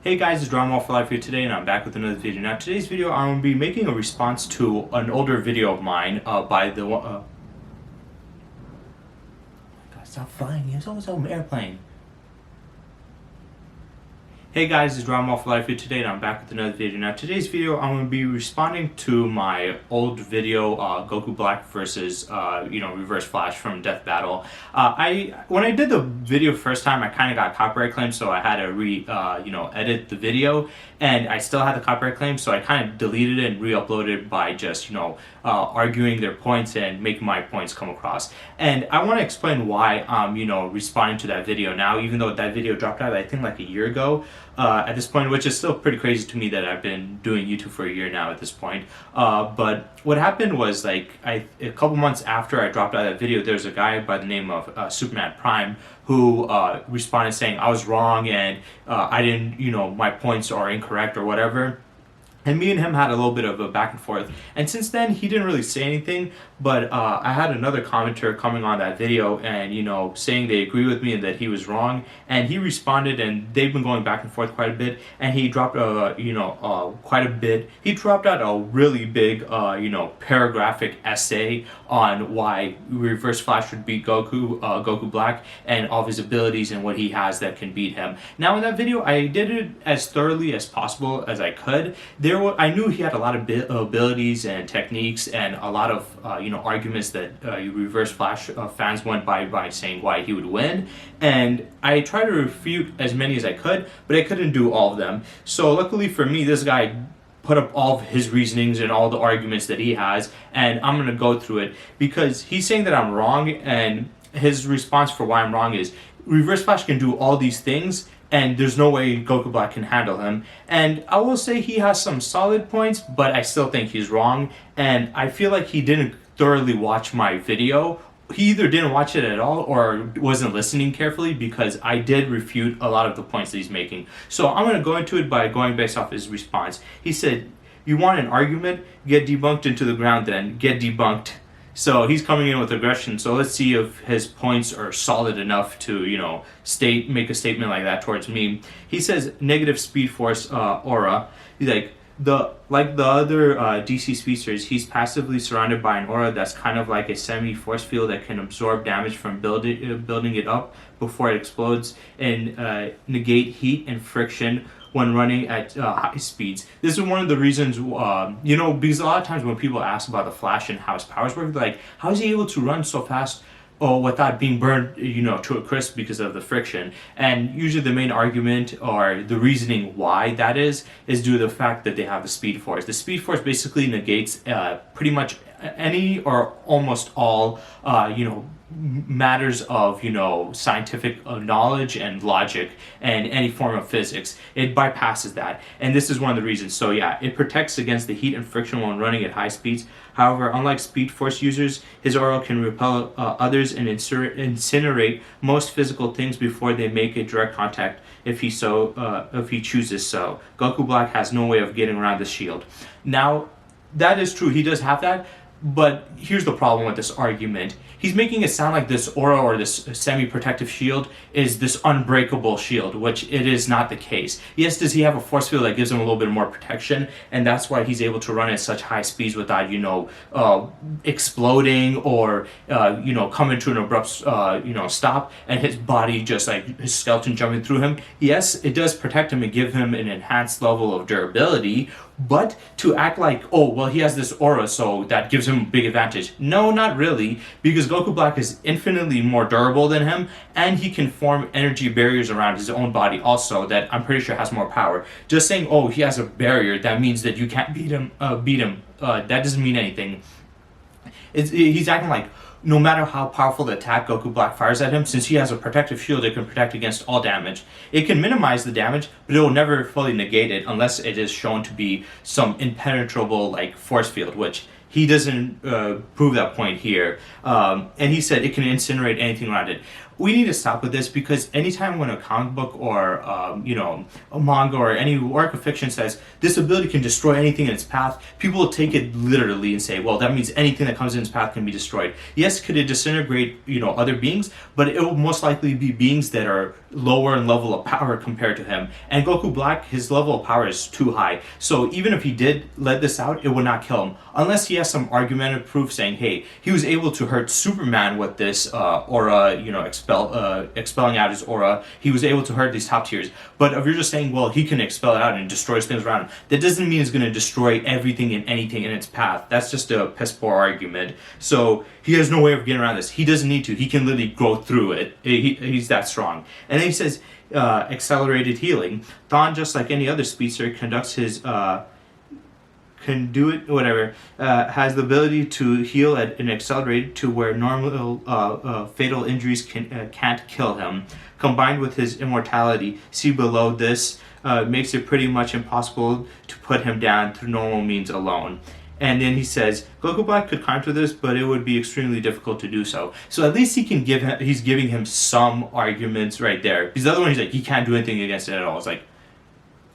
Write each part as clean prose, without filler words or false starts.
Hey guys, it's Drama for Life here today, and I'm back with another video. Now, today's video, I'm going to be making a response to an older video of mine by the one. Oh my god, stop flying! It's almost an airplane. Hey guys, it's Drama for Life here today, and I'm back with another video. Now, today's video, I'm going to be responding to my old video, Goku Black versus, Reverse Flash from Death Battle. When I did the video first time, I kind of got copyright claims, so I had to edit the video, and I still had the copyright claim, so I kind of deleted it and re-uploaded it by just, arguing their points and making my points come across. And I want to explain why I'm, responding to that video now, even though that video dropped out, I think, like a year ago. At this point, which is still pretty crazy to me that I've been doing YouTube for a year now at this point. But what happened was, like, a couple months after I dropped out of that video, there's a guy by the name of Superman Prime who responded saying I was wrong and I didn't, my points are incorrect or whatever. And me and him had a little bit of a back and forth. And since then, he didn't really say anything, but I had another commenter coming on that video and, saying they agree with me and that he was wrong. And he responded, and they've been going back and forth quite a bit. And he dropped, quite a bit. He dropped out a really big, paragraphic essay on why Reverse Flash would beat Goku Black, and all of his abilities and what he has that can beat him. Now, in that video, I did it as thoroughly as possible as I could. I knew he had a lot of abilities and techniques and a lot of arguments that Reverse Flash fans went by saying why he would win, and I tried to refute as many as I could, but I couldn't do all of them. So luckily for me, this guy put up all of his reasonings and all the arguments that he has, and I'm going to go through it because he's saying that I'm wrong, and his response for why I'm wrong is Reverse Flash can do all these things and there's no way Goku Black can handle him. And I will say he has some solid points, but I still think he's wrong, and I feel like he didn't thoroughly watch my video. He either didn't watch it at all or wasn't listening carefully, because I did refute a lot of the points that he's making. So I'm going to go into it by going based off his response. He said, "You want an argument? Get debunked into the ground then. Get debunked." So he's coming in with aggression. So let's see if his points are solid enough to, make a statement like that towards me. He says negative speed force aura. He's like the other DC speedsters, he's passively surrounded by an aura that's kind of like a semi-force field that can absorb damage from building it up before it explodes, and negate heat and friction when running at high speeds. This is one of the reasons, because a lot of times when people ask about the Flash and how his powers work, they're like, how is he able to run so fast without being burned, to a crisp because of the friction? And usually the main argument or the reasoning why that is due to the fact that they have the Speed Force. The Speed Force basically negates pretty much any or almost all, matters of scientific knowledge and logic and any form of physics. It bypasses that, and this is one of the reasons. So yeah, it protects against the heat and friction when running at high speeds. However, unlike Speed Force users, his aura can repel others and incinerate most physical things before they make a direct contact if he chooses so. Goku Black has no way of getting around the shield. Now, that is true, he does have that. But here's the problem with this argument. He's making it sound like this aura or this semi-protective shield is this unbreakable shield, which it is not the case. Yes, does he have a force field that gives him a little bit more protection, and that's why he's able to run at such high speeds without, exploding or, coming to an abrupt, stop, and his body just like his skeleton jumping through him. Yes, it does protect him and give him an enhanced level of durability, but to act like, oh, well, he has this aura, so that gives him a big advantage. No, not really, because Goku Black is infinitely more durable than him, and he can form energy barriers around his own body also that I'm pretty sure has more power. Just saying, oh, he has a barrier, that means that you can't beat him. That doesn't mean anything. He's acting like, no matter how powerful the attack Goku Black fires at him, since he has a protective shield, it can protect against all damage. It can minimize the damage, but it will never fully negate it unless it is shown to be some impenetrable force field, which he doesn't prove that point here. And he said it can incinerate anything around it. we need to stop with this, because anytime when a comic book or a manga or any work of fiction says this ability can destroy anything in its path, people will take it literally and say, well, that means anything that comes in its path can be destroyed. Yes, could it disintegrate other beings, but it will most likely be beings that are lower in level of power compared to him. And Goku Black, his level of power is too high, so even if he did let this out, it would not kill him unless he has some argumentative proof saying, hey, he was able to hurt Superman with this aura, expelling out his aura. He was able to hurt these top tiers. But if you're just saying, well, he can expel it out and destroys things around him, that doesn't mean it's going to destroy everything and anything in its path. That's just a piss poor argument. So he has no way of getting around this. He doesn't need to. He can literally go through it. He's that strong. And then he says accelerated healing. Thon, just like any other speedster, conducts his has the ability to heal at an accelerated to where normal fatal injuries can't kill him. Combined with his immortality, see below this, makes it pretty much impossible to put him down through normal means alone. And then he says, Goku Black could counter this, but it would be extremely difficult to do so. So at least he's giving him some arguments right there. Because the other one, he's like, he can't do anything against it at all. It's like,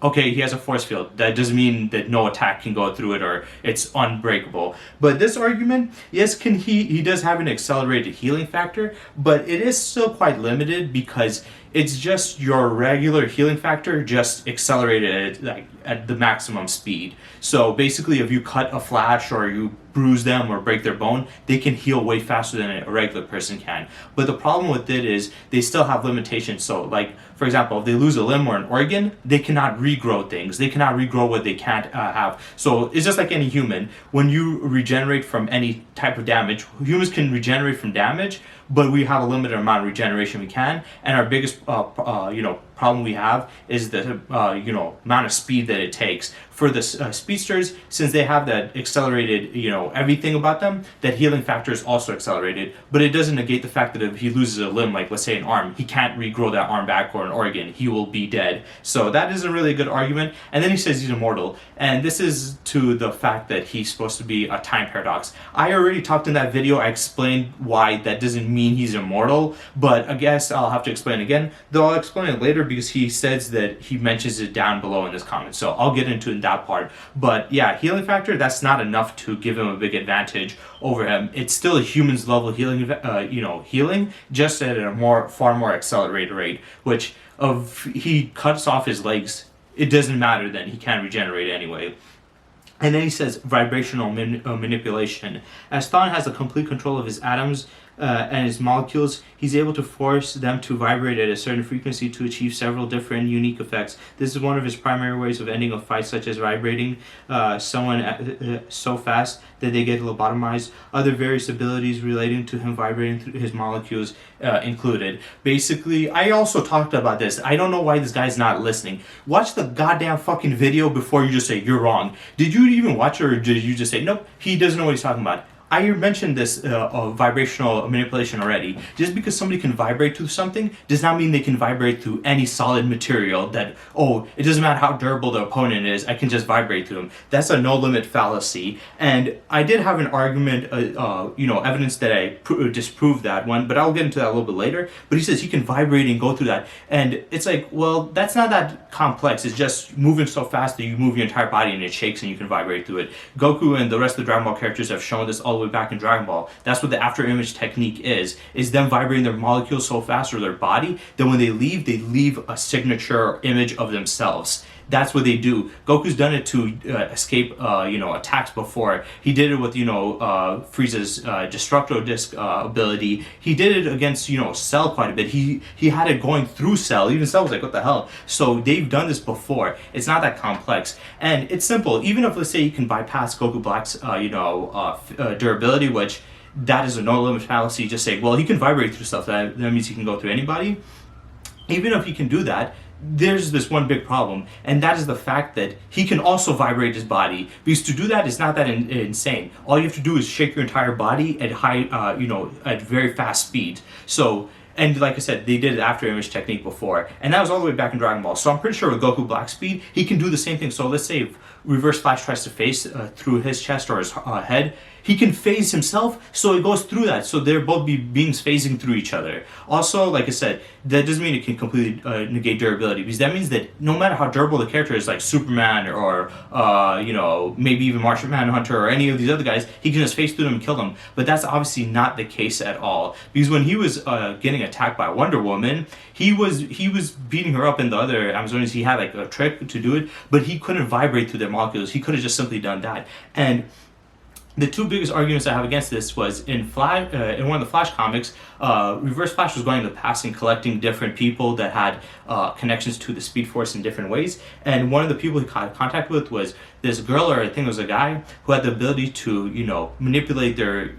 okay, he has a force field. That doesn't mean that no attack can go through it or it's unbreakable. But this argument, yes, he does have an accelerated healing factor, but it is still quite limited because it's just your regular healing factor, just accelerated at the maximum speed. So basically, if you cut a Flash or you bruise them or break their bone, they can heal way faster than a regular person can. But the problem with it is they still have limitations. So like, for example, if they lose a limb or an organ, they cannot regrow things. They cannot regrow what they can't have. So it's just like any human. When you regenerate from any type of damage, humans can regenerate from damage, but we have a limited amount of regeneration we can. And our biggest problem we have is the amount of speed that it takes. For the speedsters, since they have that accelerated everything about them, that healing factor is also accelerated, but it doesn't negate the fact that if he loses a limb, like let's say an arm, he can't regrow that arm back, or an organ, he will be dead. So that isn't really a good argument. And then he says he's immortal, and this is to the fact that he's supposed to be a time paradox. I already talked in that video, I explained why that doesn't mean he's immortal, but I guess I'll have to explain again, though I'll explain it later because he says that he mentions it down below in this comment, so I'll get into that part. But yeah, healing factor, that's not enough to give him a big advantage over him. It's still a human's level healing, healing, just at a far more accelerated rate, which if he cuts off his legs, it doesn't matter then, he can't regenerate anyway. And then he says vibrational manipulation. As Thon has a complete control of his atoms and his molecules, he's able to force them to vibrate at a certain frequency to achieve several different unique effects. This is one of his primary ways of ending a fight, such as vibrating someone so fast that they get lobotomized. Other various abilities relating to him vibrating through his molecules included. Basically, I also talked about this. I don't know why this guy's not listening. Watch the goddamn fucking video before you just say you're wrong. Did you even watch it, or did you just say nope, he doesn't know what he's talking about? I mentioned this vibrational manipulation already. Just because somebody can vibrate through something does not mean they can vibrate through any solid material that, oh, it doesn't matter how durable the opponent is, I can just vibrate through them. That's a no-limit fallacy. And I did have an argument, evidence that I disproved that one, but I'll get into that a little bit later. But he says he can vibrate and go through that. And it's like, well, that's not that complex. It's just moving so fast that you move your entire body and it shakes and you can vibrate through it. Goku and the rest of the Dragon Ball characters have shown this all the way back in Dragon Ball. That's what the after image technique is them vibrating their molecules so fast, or their body, that when they leave a signature image of themselves. That's what they do. Goku's done it to escape attacks before. He did it with Frieza's Destructo Disc ability. He did it against Cell quite a bit. He had it going through Cell. Even Cell was like, what the hell? So they've done this before. It's not that complex, and it's simple. Even if, let's say, you can bypass Goku Black's durability, which that is a no limit fallacy. Just say, well, he can vibrate through stuff. That means he can go through anybody. Even if he can do that, there's this one big problem, and that is the fact that he can also vibrate his body, because to do that is not that insane. All you have to do is shake your entire body at high, at very fast speed. So, and like I said, they did after image technique before, and that was all the way back in Dragon Ball. So I'm pretty sure with Goku Black Speed, he can do the same thing. So let's say if Reverse Flash tries to face through his chest or his head, he can phase himself, so it goes through that. So they're both beings phasing through each other. Also, like I said, that doesn't mean it can completely negate durability, because that means that no matter how durable the character is, like Superman or maybe even Martian Manhunter or any of these other guys, he can just phase through them and kill them. But that's obviously not the case at all, because when he was getting attacked by Wonder Woman, he was beating her up, in the other Amazonians he had like a trick to do it, but he couldn't vibrate through their molecules. He could have just simply done that. And the two biggest arguments I have against this was in one of the Flash comics, Reverse Flash was going in the past and collecting different people that had connections to the Speed Force in different ways. And one of the people he got contact with was this girl, or I think it was a guy, who had the ability to, manipulate their,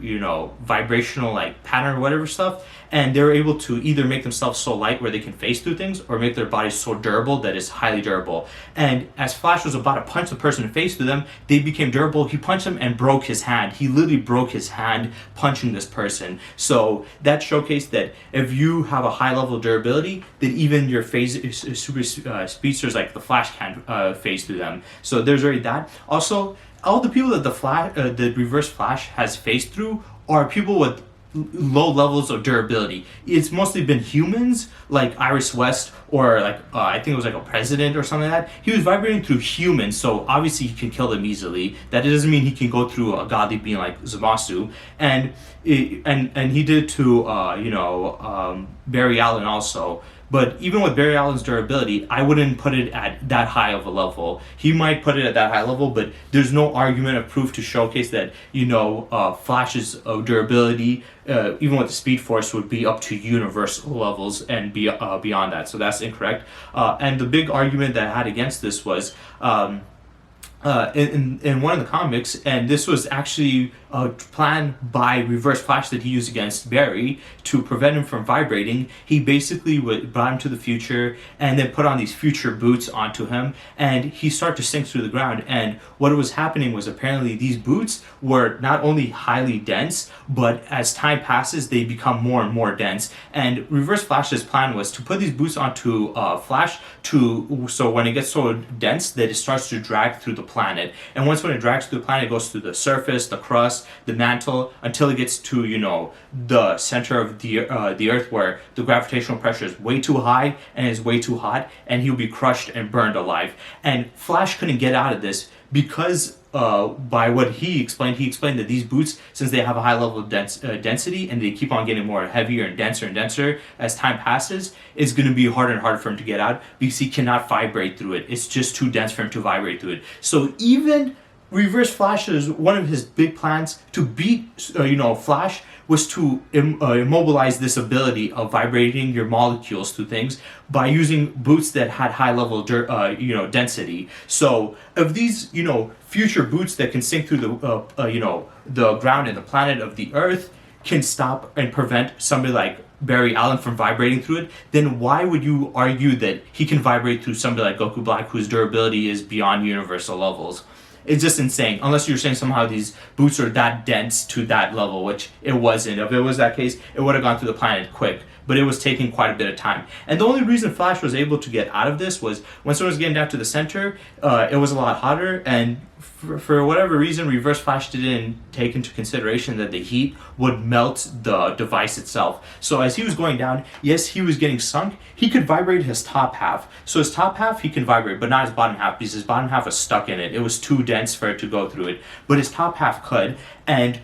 vibrational like pattern or whatever stuff. And they were able to either make themselves so light where they can phase through things, or make their bodies so durable that it's highly durable. And as Flash was about to punch the person and phase through them, they became durable. He punched him and broke his hand. He literally broke his hand punching this person. So that showcased that if you have a high level of durability, that even your super speedsters like the Flash can phase through them. So there's already that. Also, all the people that the Reverse Flash has phased through are people with low levels of durability. It's mostly been humans like Iris West, or like I think it was like a president or something like that. He was vibrating through humans, so obviously he can kill them easily. That doesn't mean he can go through a godly being like Zamasu. And he did it to Barry Allen also. But even with Barry Allen's durability, I wouldn't put it at that high of a level. He might put it at that high level, but there's no argument of proof to showcase that, Flash's durability, even with the Speed Force, would be up to universal levels and beyond that. So that's incorrect. And the big argument that I had against this was in one of the comics, and this was actually a plan by Reverse Flash that he used against Barry to prevent him from vibrating. He basically brought him to the future and then put on these future boots onto him, and he started to sink through the ground. And what was happening was, apparently these boots were not only highly dense, but as time passes they become more and more dense. And Reverse Flash's plan was to put these boots onto Flash so when it gets so dense that it starts to drag through the planet. And when it drags through the planet, it goes through the surface, the crust, the mantle, until it gets to the center of the Earth, where the gravitational pressure is way too high and is way too hot, and he'll be crushed and burned alive. And Flash couldn't get out of this because by what he explained that these boots, since they have a high level of density and they keep on getting more heavier and denser as time passes, it's going to be harder and harder for him to get out, because he cannot vibrate through it. It's just too dense for him to vibrate through it. So even Reverse Flash, is one of his big plans to beat Flash, was to immobilize this ability of vibrating your molecules through things by using boots that had high level density. So of these future boots that can sink through the ground and the planet of the Earth can stop and prevent somebody like Barry Allen from vibrating through it, then why would you argue that he can vibrate through somebody like Goku Black, whose durability is beyond universal levels? It's just insane, unless you're saying somehow these boots are that dense to that level, which it wasn't. If it was that case, it would have gone through the planet quick, but it was taking quite a bit of time. And the only reason Flash was able to get out of this was when someone was getting down to the center, it was a lot hotter, and for whatever reason, Reverse Flash didn't take into consideration that the heat would melt the device itself. So as he was going down, yes, he was getting sunk. He could vibrate his top half. So his top half he can vibrate, but not his bottom half, because his bottom half was stuck in it. It was too dense for it to go through it. But his top half could, and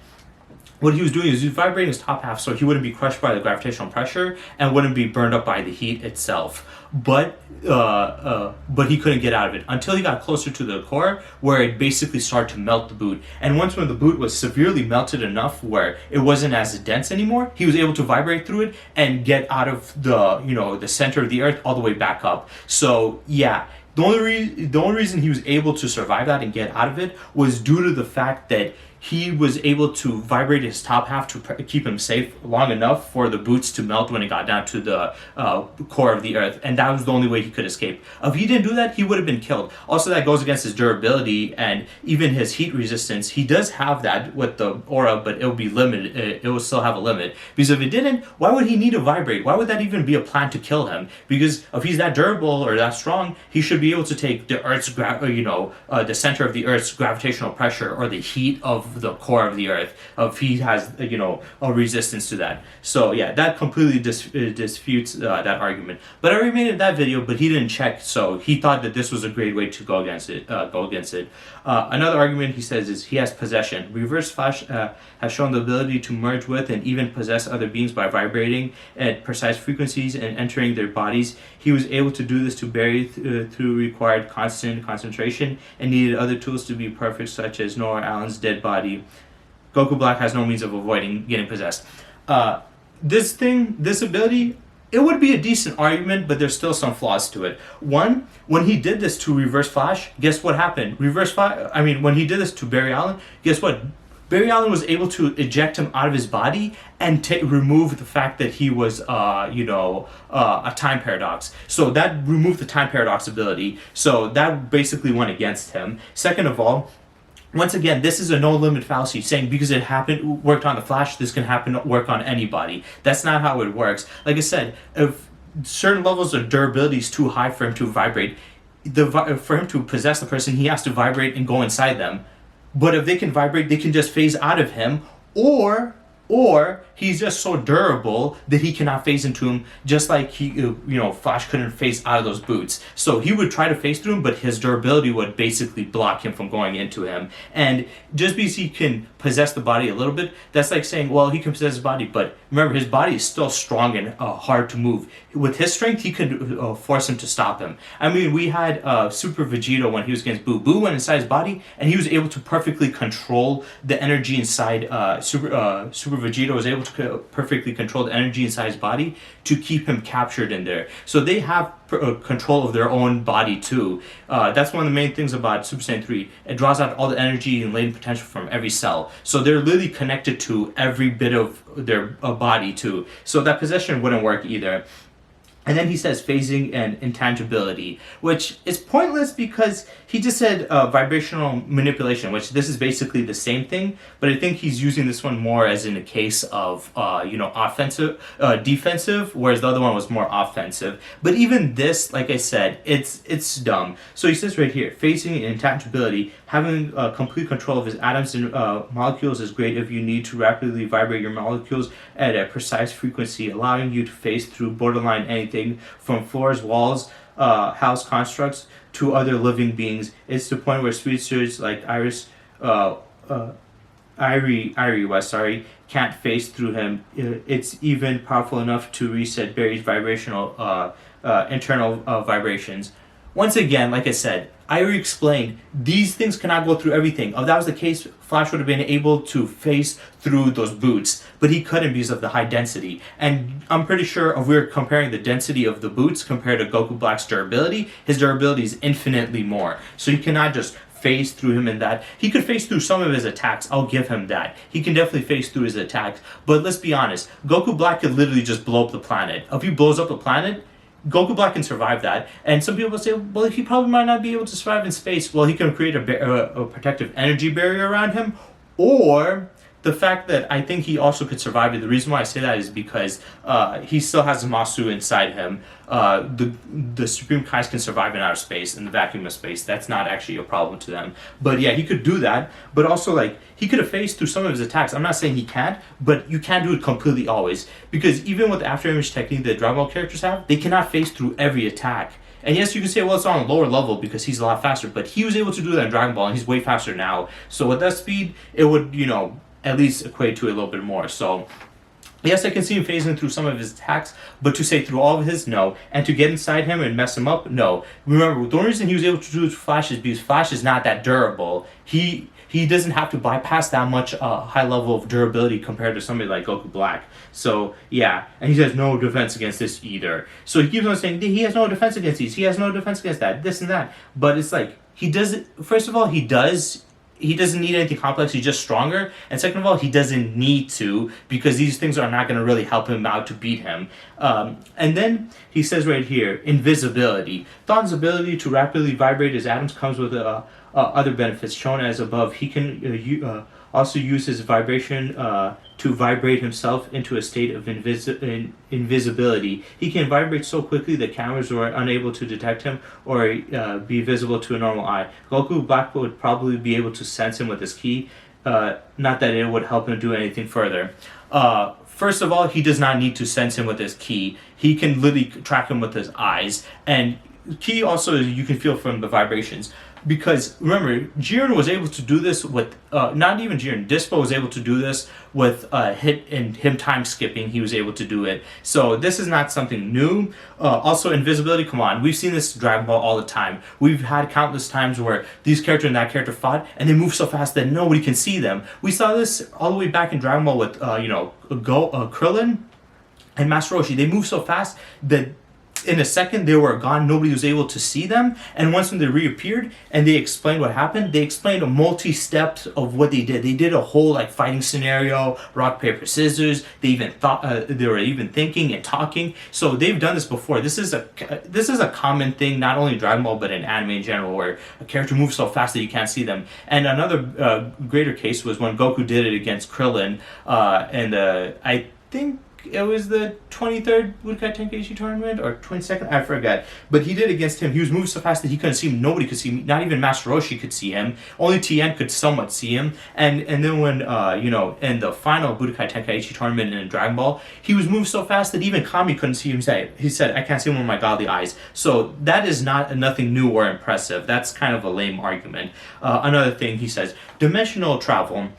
what he was doing is he was vibrating his top half so he wouldn't be crushed by the gravitational pressure and wouldn't be burned up by the heat itself. But he couldn't get out of it until he got closer to the core, where it basically started to melt the boot. And once when the boot was severely melted enough where it wasn't as dense anymore, he was able to vibrate through it and get out of the center of the Earth all the way back up. So yeah, the only reason he was able to survive that and get out of it was due to the fact that he was able to vibrate his top half to keep him safe long enough for the boots to melt when it got down to the core of the Earth, and that was the only way he could escape. If he didn't do that, he would have been killed. Also, that goes against his durability and even his heat resistance. He does have that with the aura, but it will be limited. It will still have a limit, because if it didn't, why would he need to vibrate? Why would that even be a plan to kill him? Because if he's that durable or that strong, he should be able to take the Earth's the center of the Earth's gravitational pressure, or the heat of of the core of the earth. If he has, a resistance to that. So yeah, that completely disputes that argument. But I already made it that video, but he didn't check, so he thought that this was a great way to go against it. Another argument he says is he has possession. Reverse Flash has shown the ability to merge with and even possess other beings by vibrating at precise frequencies and entering their bodies. He was able to do this to Barry through required constant concentration and needed other tools to be perfect, such as Nora Allen's dead body. Goku Black has no means of avoiding getting possessed. This ability, it would be a decent argument, but there's still some flaws to it. One, when he did this to Reverse Flash, guess what happened? When he did this to Barry Allen, guess what? Barry Allen was able to eject him out of his body and remove the fact that he was, a time paradox. So that removed the time paradox ability. So that basically went against him. Second of all, once again, this is a no-limit fallacy, saying because it worked on the Flash, this can work on anybody. That's not how it works. Like I said, if certain levels of durability is too high for him to vibrate, for him to possess the person, he has to vibrate and go inside them. But if they can vibrate, they can just phase out of him, or he's just so durable that he cannot phase into him, just like Flash couldn't phase out of those boots. So he would try to phase through him, but his durability would basically block him from going into him. And just because he can possess the body a little bit, that's like saying, well, he can possess his body, but remember, his body is still strong and hard to move. With his strength, he could force him to stop him. I mean, we had Super Vegeta when he was against Boo. Boo went inside his body, and he was able to perfectly control the energy inside. Super Vegeta was able to perfectly control the energy inside his body to keep him captured in there. So they have control of their own body too. That's one of the main things about Super Saiyan 3. It draws out all the energy and latent potential from every cell. So they're literally connected to every bit of their body too. So that possession wouldn't work either. And then he says phasing and intangibility, which is pointless because he just said vibrational manipulation, which this is basically the same thing, but I think he's using this one more as in a case of, defensive, whereas the other one was more offensive. But even this, like I said, it's dumb. So he says right here, phasing and intangibility, having complete control of his atoms and molecules is great if you need to rapidly vibrate your molecules at a precise frequency, allowing you to phase through borderline anything from floors, walls, house constructs to other living beings. It's the point where speedsters like Wally West, can't phase through him. It's even powerful enough to reset Barry's vibrational internal vibrations. Once again, like I said, I already explained, these things cannot go through everything. If that was the case, Flash would have been able to phase through those boots, but he couldn't because of the high density. And I'm pretty sure if we're comparing the density of the boots compared to Goku Black's durability, his durability is infinitely more. So you cannot just phase through him in that. He could phase through some of his attacks, I'll give him that. He can definitely phase through his attacks. But let's be honest, Goku Black could literally just blow up the planet. If he blows up the planet, Goku Black can survive that. And some people say, well, he probably might not be able to survive in space. Well, he can create a protective energy barrier around him, or the fact that I think he also could survive it. The reason why I say that is because he still has Zamasu inside him. The Supreme Kais can survive in outer space, in the vacuum of space. That's not actually a problem to them. But yeah, he could do that. But also, like, he could have phased through some of his attacks. I'm not saying he can't, but you can't do it completely always. Because even with the after image technique that Dragon Ball characters have, they cannot phase through every attack. And yes, you can say, well, it's on a lower level because he's a lot faster. But he was able to do that in Dragon Ball, and he's way faster now. So with that speed, it would, at least equate to a little bit more. So yes, I can see him phasing through some of his attacks, but to say through all of his, no. And to get inside him and mess him up, no. Remember, the only reason he was able to do Flash is because Flash is not that durable. He doesn't have to bypass that much high level of durability compared to somebody like Goku Black. So yeah, and he has no defense against this either. So he keeps on saying he has no defense against these, he has no defense against that, this and that. But it's like, he doesn't, first of all, he doesn't need anything complex, he's just stronger. And second of all, he doesn't need to, because these things are not going to really help him out to beat him. And then he says right here, invisibility. Thon's ability to rapidly vibrate his atoms comes with other benefits shown as above. He can also use his vibration to vibrate himself into a state of invisibility. He can vibrate so quickly that cameras were unable to detect him or be visible to a normal eye. Goku Black would probably be able to sense him with his ki. not that it would help him do anything further. First of all, he does not need to sense him with his ki. He can literally track him with his eyes, and ki also you can feel from the vibrations. Because remember, Jiren was able to do this with not even Jiren. Dispo was able to do this with him time skipping. He was able to do it. So this is not something new. Also, invisibility. Come on, we've seen this in Dragon Ball all the time. We've had countless times where these character and that character fought, and they move so fast that nobody can see them. We saw this all the way back in Dragon Ball with Krillin and Master Roshi. They move so fast that in a second they were gone. Nobody was able to see them, and once when they reappeared and they explained what happened, they explained a multi-steps of what they did. They did a whole like fighting scenario, rock paper scissors. They even thought they were even thinking and talking. So they've done this before. This is a common thing, not only in Dragon Ball but in anime in general, where a character moves so fast that you can't see them. And another greater case was when Goku did it against Krillin, and I think it was the 23rd Budokai Tenkaichi tournament, or 22nd, I forget. But he did against him. He was moving so fast that he couldn't see him. Nobody could see him. Not even Master Roshi could see him. Only Tien could somewhat see him. And then when, in the final Budokai Tenkaichi tournament in Dragon Ball, he was moving so fast that even Kami couldn't see him. He said, I can't see him with my godly eyes. So that is nothing new or impressive. That's kind of a lame argument. Another thing he says, dimensional travel.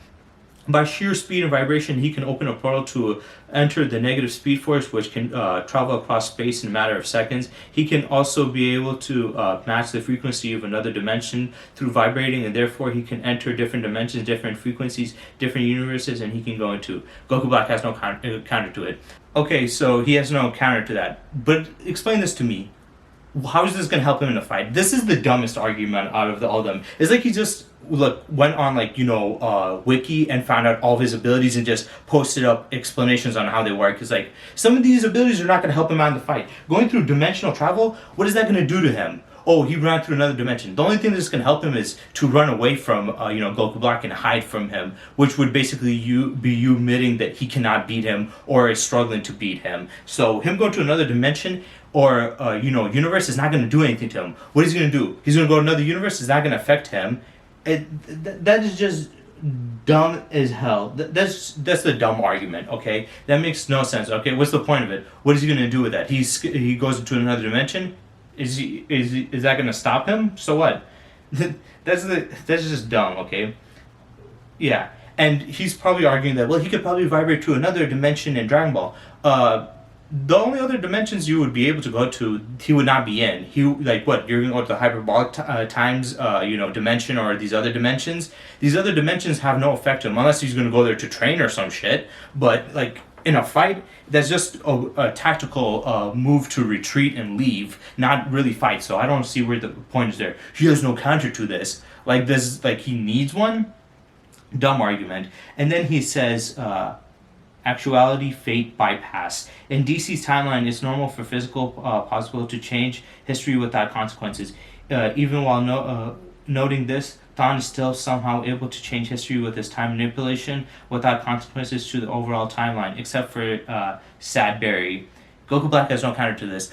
By sheer speed and vibration, he can open a portal to enter the negative speed force, which can travel across space in a matter of seconds. He can also be able to match the frequency of another dimension through vibrating, and therefore he can enter different dimensions, different frequencies, different universes, and he can go into... Goku Black has no counter to it. Okay, so he has no counter to that. But explain this to me. How is this going to help him in a fight? This is the dumbest argument out of all of them. It's like he just went on Wiki and found out all of his abilities and just posted up explanations on how they work. It's like, some of these abilities are not going to help him out in the fight. Going through dimensional travel, what is that going to do to him? Oh, he ran through another dimension. The only thing that's going to help him is to run away from, Goku Black and hide from him, which would basically be you admitting that he cannot beat him or is struggling to beat him. So him going to another dimension or, universe is not going to do anything to him. What is he going to do? He's going to go to another universe. It's not going to affect him. That is just dumb as hell. That's the dumb argument, okay? That makes no sense, okay? What's the point of it? What is he going to do with that? He goes into another dimension? Is that going to stop him? So what? That's just dumb, okay? Yeah, and he's probably arguing that, well, he could probably vibrate to another dimension in Dragon Ball. The only other dimensions you would be able to go to, he would not be in. You're going to go to the hyperbolic times, dimension, or these other dimensions. These other dimensions have no effect on him, unless he's going to go there to train or some shit. But, in a fight, that's just a tactical move to retreat and leave, not really fight. So I don't see where the point is there. He has no counter to this. He needs one? Dumb argument. And then he says... actuality, fate, bypass. In DC's timeline, it's normal for physical possible to change history without consequences. Even while noting this, Thon is still somehow able to change history with his time manipulation without consequences to the overall timeline, except for Sad Barry. Goku Black has no counter to this.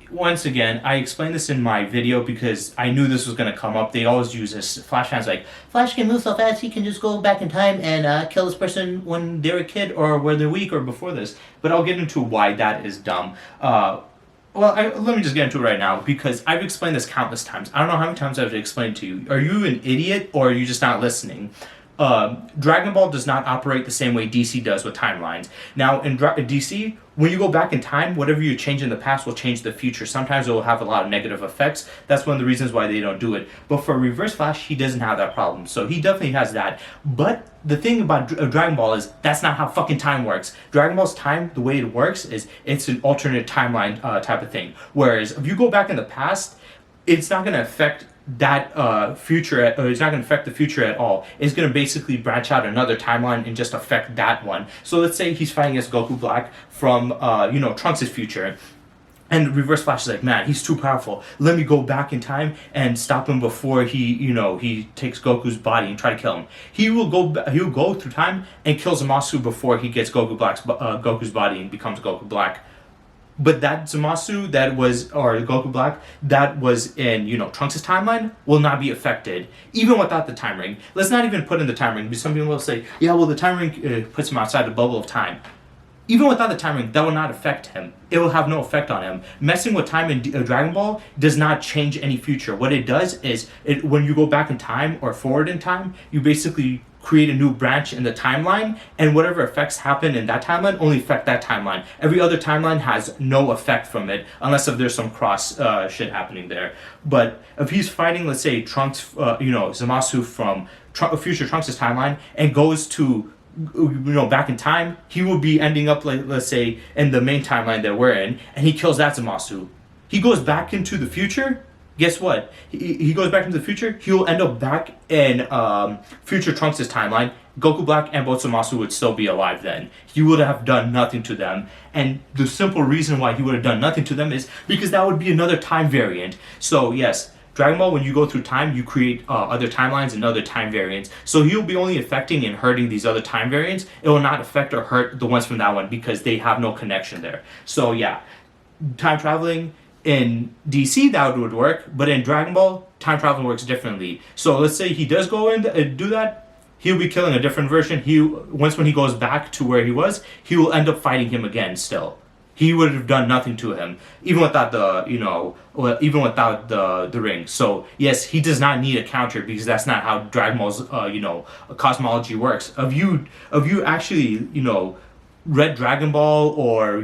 Once again, I explained this in my video because I knew this was going to come up. They always use this. Flash fans Flash can move so fast he can just go back in time and kill this person when they're a kid or when they're weak or before this. But I'll get into why that is dumb. Let me just get into it right now because I've explained this countless times. I don't know how many times I've explained to you. Are you an idiot or are you just not listening? Dragon Ball does not operate the same way DC does with timelines. Now, in DC, when you go back in time, whatever you change in the past will change the future. Sometimes it will have a lot of negative effects. That's one of the reasons why they don't do it. But for Reverse Flash, he doesn't have that problem. So he definitely has that. But the thing about Dragon Ball is that's not how fucking time works. Dragon Ball's time, the way it works, is it's an alternate timeline type of thing. Whereas if you go back in the past, it's not going to affect that future, or it's not going to affect the future at all. It's going to basically branch out another timeline and just affect that one. So let's say he's fighting against Goku Black from, Trunks' future. And Reverse Flash is like, man, he's too powerful. Let me go back in time and stop him before he takes Goku's body and try to kill him. He will go through time and kills Zamasu before he gets Goku's body and becomes Goku Black. But that Zamasu that was, or Goku Black, that was in, Trunks' timeline will not be affected, even without the time ring. Let's not even put in the time ring, because some people will say, yeah, well, the time ring puts him outside the bubble of time. Even without the time ring, that will not affect him. It will have no effect on him. Messing with time in Dragon Ball does not change any future. What it does is, when you go back in time or forward in time, you basically create a new branch in the timeline, and whatever effects happen in that timeline only affect that timeline. Every other timeline has no effect from it, unless if there's some cross shit happening there. But if he's fighting, let's say, Trunks, Zamasu from future Trunks' timeline, and goes to back in time, he will be ending up, like, let's say, in the main timeline that we're in, and he kills that Zamasu. He goes back into the future. Guess what? He goes back into the future. He will end up back in future Trunks' timeline. Goku Black and both Zamasu would still be alive then. He would have done nothing to them. And the simple reason why he would have done nothing to them is because that would be another time variant. So yes, Dragon Ball, when you go through time, you create other timelines and other time variants. So he'll be only affecting and hurting these other time variants. It will not affect or hurt the ones from that one because they have no connection there. So yeah, time traveling in DC, that would work, but in Dragon Ball, time traveling works differently. So let's say he does go in and do that, he'll be killing a different version. Once when he goes back to where he was, he will end up fighting him again still. He would have done nothing to him, even without the ring. So yes, he does not need a counter because that's not how Dragon Ball's cosmology works. If you actually read Dragon Ball or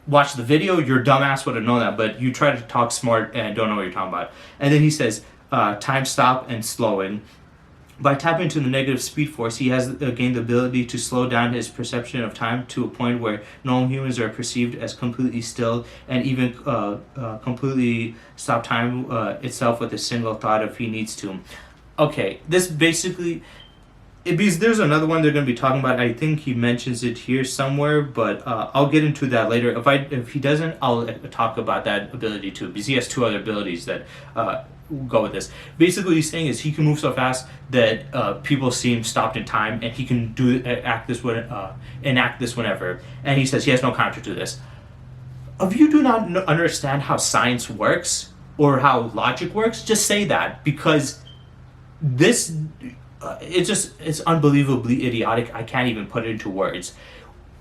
watch the video, your dumbass would have known that, but you try to talk smart and don't know what you're talking about. And then he says, time stop and slowing. By tapping into the negative speed force, he has gained the ability to slow down his perception of time to a point where normal humans are perceived as completely still, and even completely stop time itself with a single thought if he needs to. Okay, this basically... because there's another one they're going to be talking about. I think he mentions it here somewhere, but I'll get into that later. If he doesn't, I'll talk about that ability too, because he has two other abilities that go with this. Basically, what he's saying is he can move so fast that people see him stopped in time, and he can enact this whenever. And he says he has no counter to this. If you do not understand how science works or how logic works, just say that, because this... it's unbelievably idiotic. I can't even put it into words.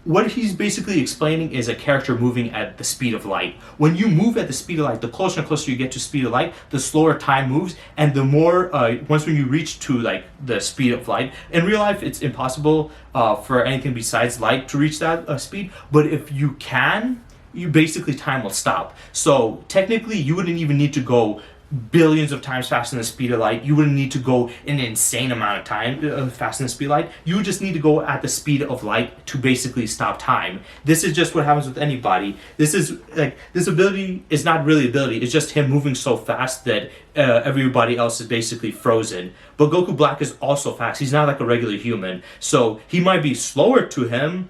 What he's basically explaining is a character moving at the speed of light. When you move at the speed of light, the closer and closer you get to speed of light, the slower time moves, and the more once when you reach to like the speed of light. In real life, it's impossible for anything besides light to reach that speed. But if you can, basically time will stop. So technically, you wouldn't even need to go billions of times faster than the speed of light. You wouldn't need to go an insane amount of time faster than the speed of light. You would just need to go at the speed of light to basically stop time. This is just what happens with anybody. This ability is not really ability. It's just him moving so fast that everybody else is basically frozen. But Goku Black is also fast. He's not like a regular human. So he might be slower to him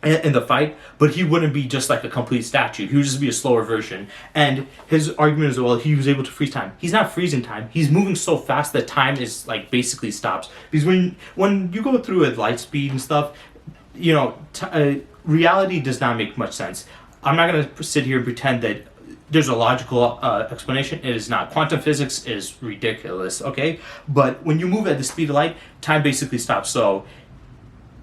in the fight, but he wouldn't be just like a complete statue. He would just be a slower version. And his argument is, well, he was able to freeze time. He's not freezing time. He's moving so fast that time is like basically stops. Because when you go through at light speed and stuff, reality does not make much sense. I'm not going to sit here and pretend that there's a logical explanation. It is not. Quantum physics is ridiculous, okay? But when you move at the speed of light, time basically stops. So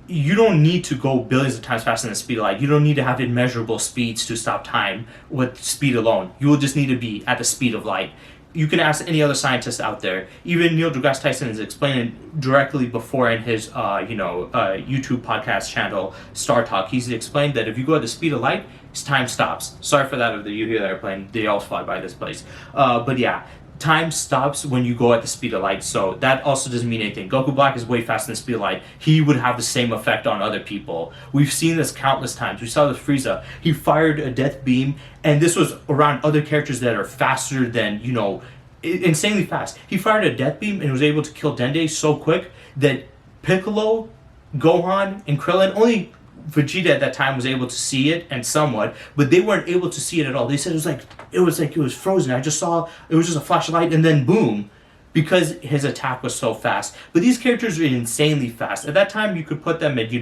you don't need to go billions of times faster than the speed of light. You don't need to have immeasurable speeds to stop time with speed alone. You will just need to be at the speed of light. You can ask any other scientist out there. Even Neil deGrasse Tyson has explained it directly before in his YouTube podcast channel, Star Talk. He's explained that if you go at the speed of light, time stops. Sorry for that if you hear that airplane. They all fly by this place. But yeah, time stops when you go at the speed of light, so that also doesn't mean anything. Goku Black is way faster than the speed of light. He would have the same effect on other people. We've seen this countless times. We saw this Frieza. He fired a death beam, and this was around other characters that are faster than, insanely fast. He fired a death beam and was able to kill Dende so quick that Piccolo, Gohan, and Krillin, only Vegeta at that time was able to see it, and somewhat, but they weren't able to see it at all. They said it was frozen. I just saw it was just a flash of light, and then boom, because his attack was so fast. But these characters are insanely fast. At that time, you could put them at,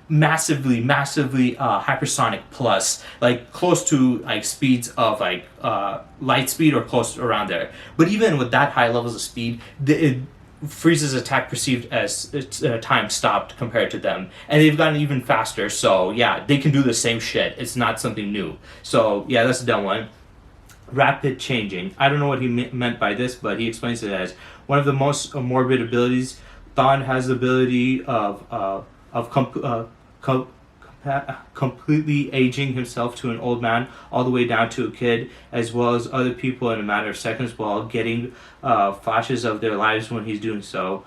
massively, hypersonic plus, like close to like speeds of like light speed or close around there. But even with that high levels of speed, Frieza's attack perceived as time stopped compared to them, and they've gotten even faster. So yeah, they can do the same shit. It's not something new. So yeah, that's a dumb one. Rapid changing. I don't know what he meant by this, but he explains it as one of the most morbid abilities. Thawne has the ability of completely aging himself to an old man, all the way down to a kid, as well as other people in a matter of seconds, while getting flashes of their lives when he's doing so.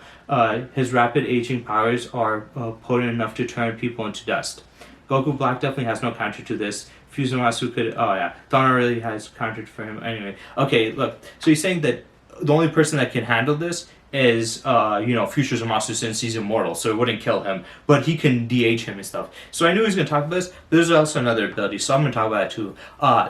His rapid aging powers are potent enough to turn people into dust. Goku Black definitely has no counter to this. Fuzumasu could... Oh yeah, Thawne really has countered for him. Anyway, okay, look. So he's saying that the only person that can handle this is, Future Zamasu, since he's immortal, so it wouldn't kill him. But he can de-age him and stuff. So I knew he was going to talk about this, but there's also another ability, so I'm going to talk about that too.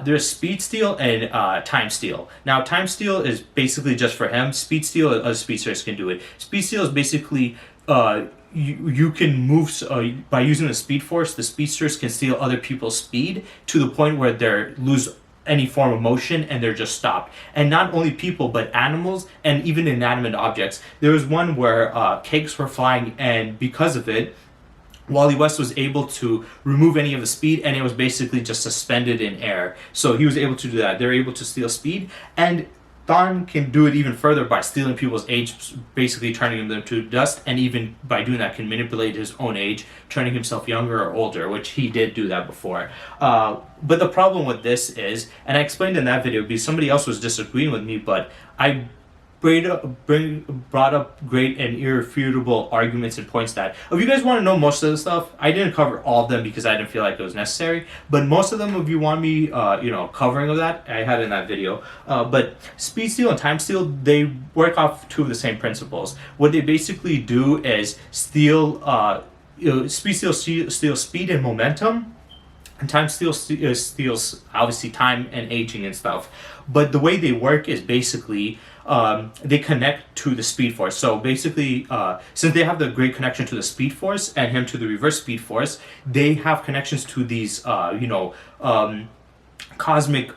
There's Speed Steal and Time Steal. Now, Time Steal is basically just for him. Speed Steal, other speedsters can do it. Speed Steal is basically... You can move by using the Speed Force. The speedsters can steal other people's speed to the point where they lose any form of motion and they're just stopped. And not only people, but animals and even inanimate objects. There was one where cakes were flying, and because of it, Wally West was able to remove any of the speed, and it was basically just suspended in air. So he was able to do that. They're able to steal speed, and Thawne can do it even further by stealing people's age, basically turning them to dust, and even by doing that can manipulate his own age, turning himself younger or older, which he did do that before. But the problem with this is, and I explained in that video because somebody else was disagreeing with me, but I brought up great and irrefutable arguments and points that if you guys want to know most of the stuff, I didn't cover all of them because I didn't feel like it was necessary, but most of them, if you want me covering of that, I had in that video. But Speed Steal and Time Steal, they work off two of the same principles. What they basically do is steal Speed Steal steals speed and momentum, and Time Steal steals obviously time and aging and stuff. But the way they work is basically they connect to the Speed Force. So basically, since they have the great connection to the Speed Force and him to the Reverse Speed Force, they have connections to these, cosmic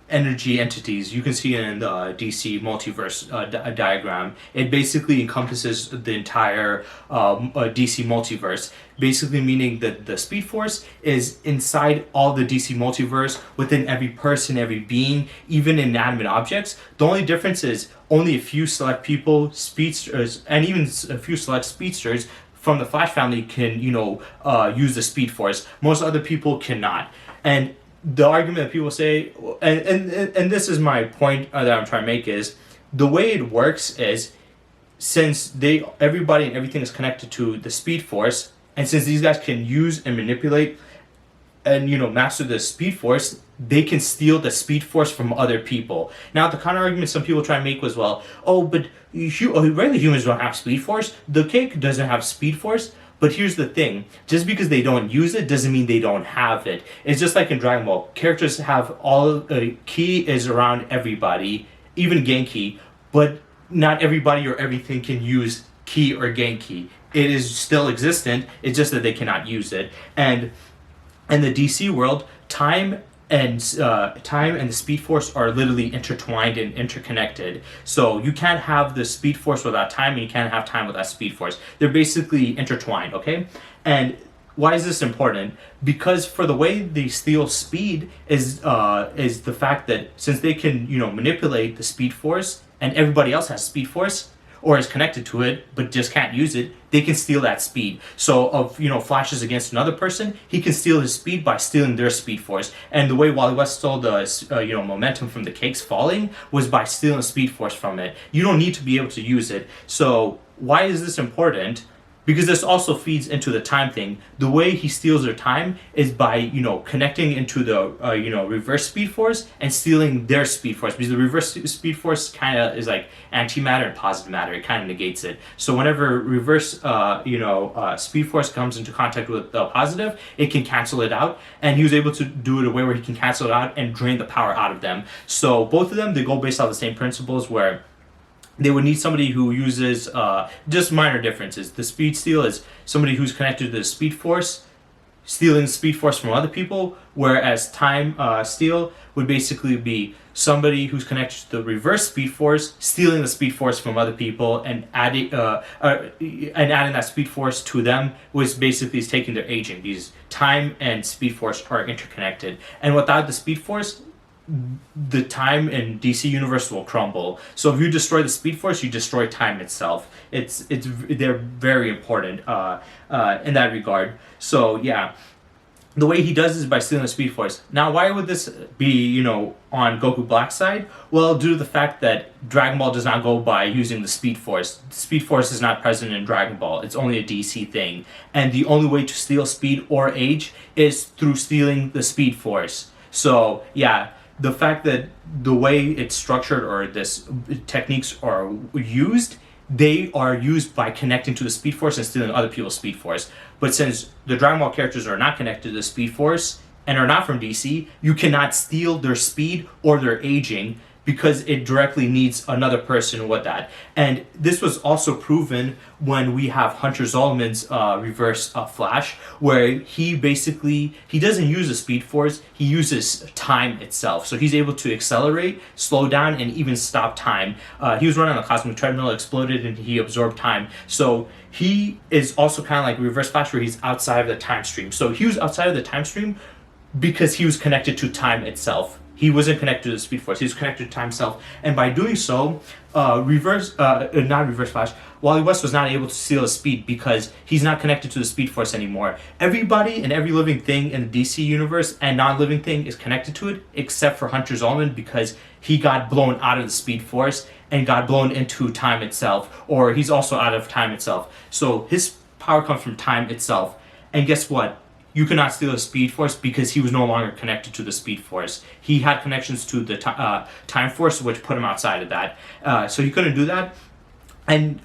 energy entities. You can see it in the DC Multiverse diagram. It basically encompasses the entire DC Multiverse, basically meaning that the Speed Force is inside all the DC Multiverse, within every person, every being, even inanimate objects. The only difference is only a few select people, speedsters, and even a few select speedsters from the Flash family can, use the Speed Force. Most other people cannot. And the argument that people say, and this is my point that I'm trying to make, is the way it works is, since everybody and everything is connected to the Speed Force, and since these guys can use and manipulate and master the Speed Force, they can steal the Speed Force from other people. Now, the counter argument some people try to make was, well, but regular humans don't have Speed Force. The cake doesn't have Speed Force. But here's the thing, just because they don't use it doesn't mean they don't have it. It's just like in Dragon Ball. Characters have ki is around everybody, even Genki, but not everybody or everything can use ki or Genki. It is still existent, it's just that they cannot use it. And in the DC world, time and the Speed Force are literally intertwined and interconnected. So you can't have the Speed Force without time, and you can't have time without Speed Force. They're basically intertwined, okay? And why is this important? Because for the way they steal speed is the fact that since they can, manipulate the Speed Force, and everybody else has Speed Force, or is connected to it, but just can't use it, they can steal that speed. So of, flashes against another person, he can steal his speed by stealing their Speed Force. And the way Wally West stole the, momentum from the cakes falling was by stealing the Speed Force from it. You don't need to be able to use it. So why is this important? Because this also feeds into the time thing. The way he steals their time is by, connecting into the, reverse Speed Force and stealing their Speed Force. Because the reverse Speed Force kind of is like antimatter and positive matter. It kind of negates it. So whenever reverse, Speed Force comes into contact with the positive, it can cancel it out. And he was able to do it a way where he can cancel it out and drain the power out of them. So both of them, they go based on the same principles where they would need somebody who uses just minor differences. The speed steal is somebody who's connected to the speed force, stealing speed force from other people, whereas time steal would basically be somebody who's connected to the reverse speed force, stealing the speed force from other people and adding that speed force to them, which basically is taking their aging, because time and speed force are interconnected, and without the speed force, the time in DC universe will crumble. So if you destroy the speed force, you destroy time itself. They're very important in that regard. So yeah, the way he does is by stealing the speed force. Now, why would this be, on Goku Black's side? Well, due to the fact that Dragon Ball does not go by using the speed force. The speed force is not present in Dragon Ball. It's only a DC thing, and the only way to steal speed or age is through stealing the speed force. So yeah, the fact that the way it's structured or this techniques are used, they are used by connecting to the speed force and stealing other people's speed force. But since the Dragon Ball characters are not connected to the speed force and are not from DC, you cannot steal their speed or their aging, because it directly needs another person with that. And this was also proven when we have Hunter Zolman's reverse Flash, where he doesn't use the speed force, he uses time itself. So he's able to accelerate, slow down, and even stop time. He was running on a cosmic treadmill, exploded, and he absorbed time. So he is also kind of like reverse Flash, where he's outside of the time stream. So he was outside of the time stream because he was connected to time itself. He wasn't connected to the speed force. He was connected to time itself, and by doing so, not reverse Flash, Wally West was not able to steal his speed because he's not connected to the speed force anymore. Everybody and every living thing in the DC universe and non-living thing is connected to it, except for Hunter Zolman, because he got blown out of the speed force and got blown into time itself, or he's also out of time itself. So his power comes from time itself, and guess what? You cannot steal a speed force because he was no longer connected to the speed force. He had connections to the time force, which put him outside of that. So he couldn't do that. And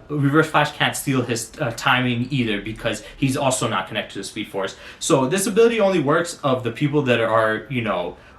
Reverse Flash can't steal his timing either because he's also not connected to the speed force. So this ability only works of the people that are,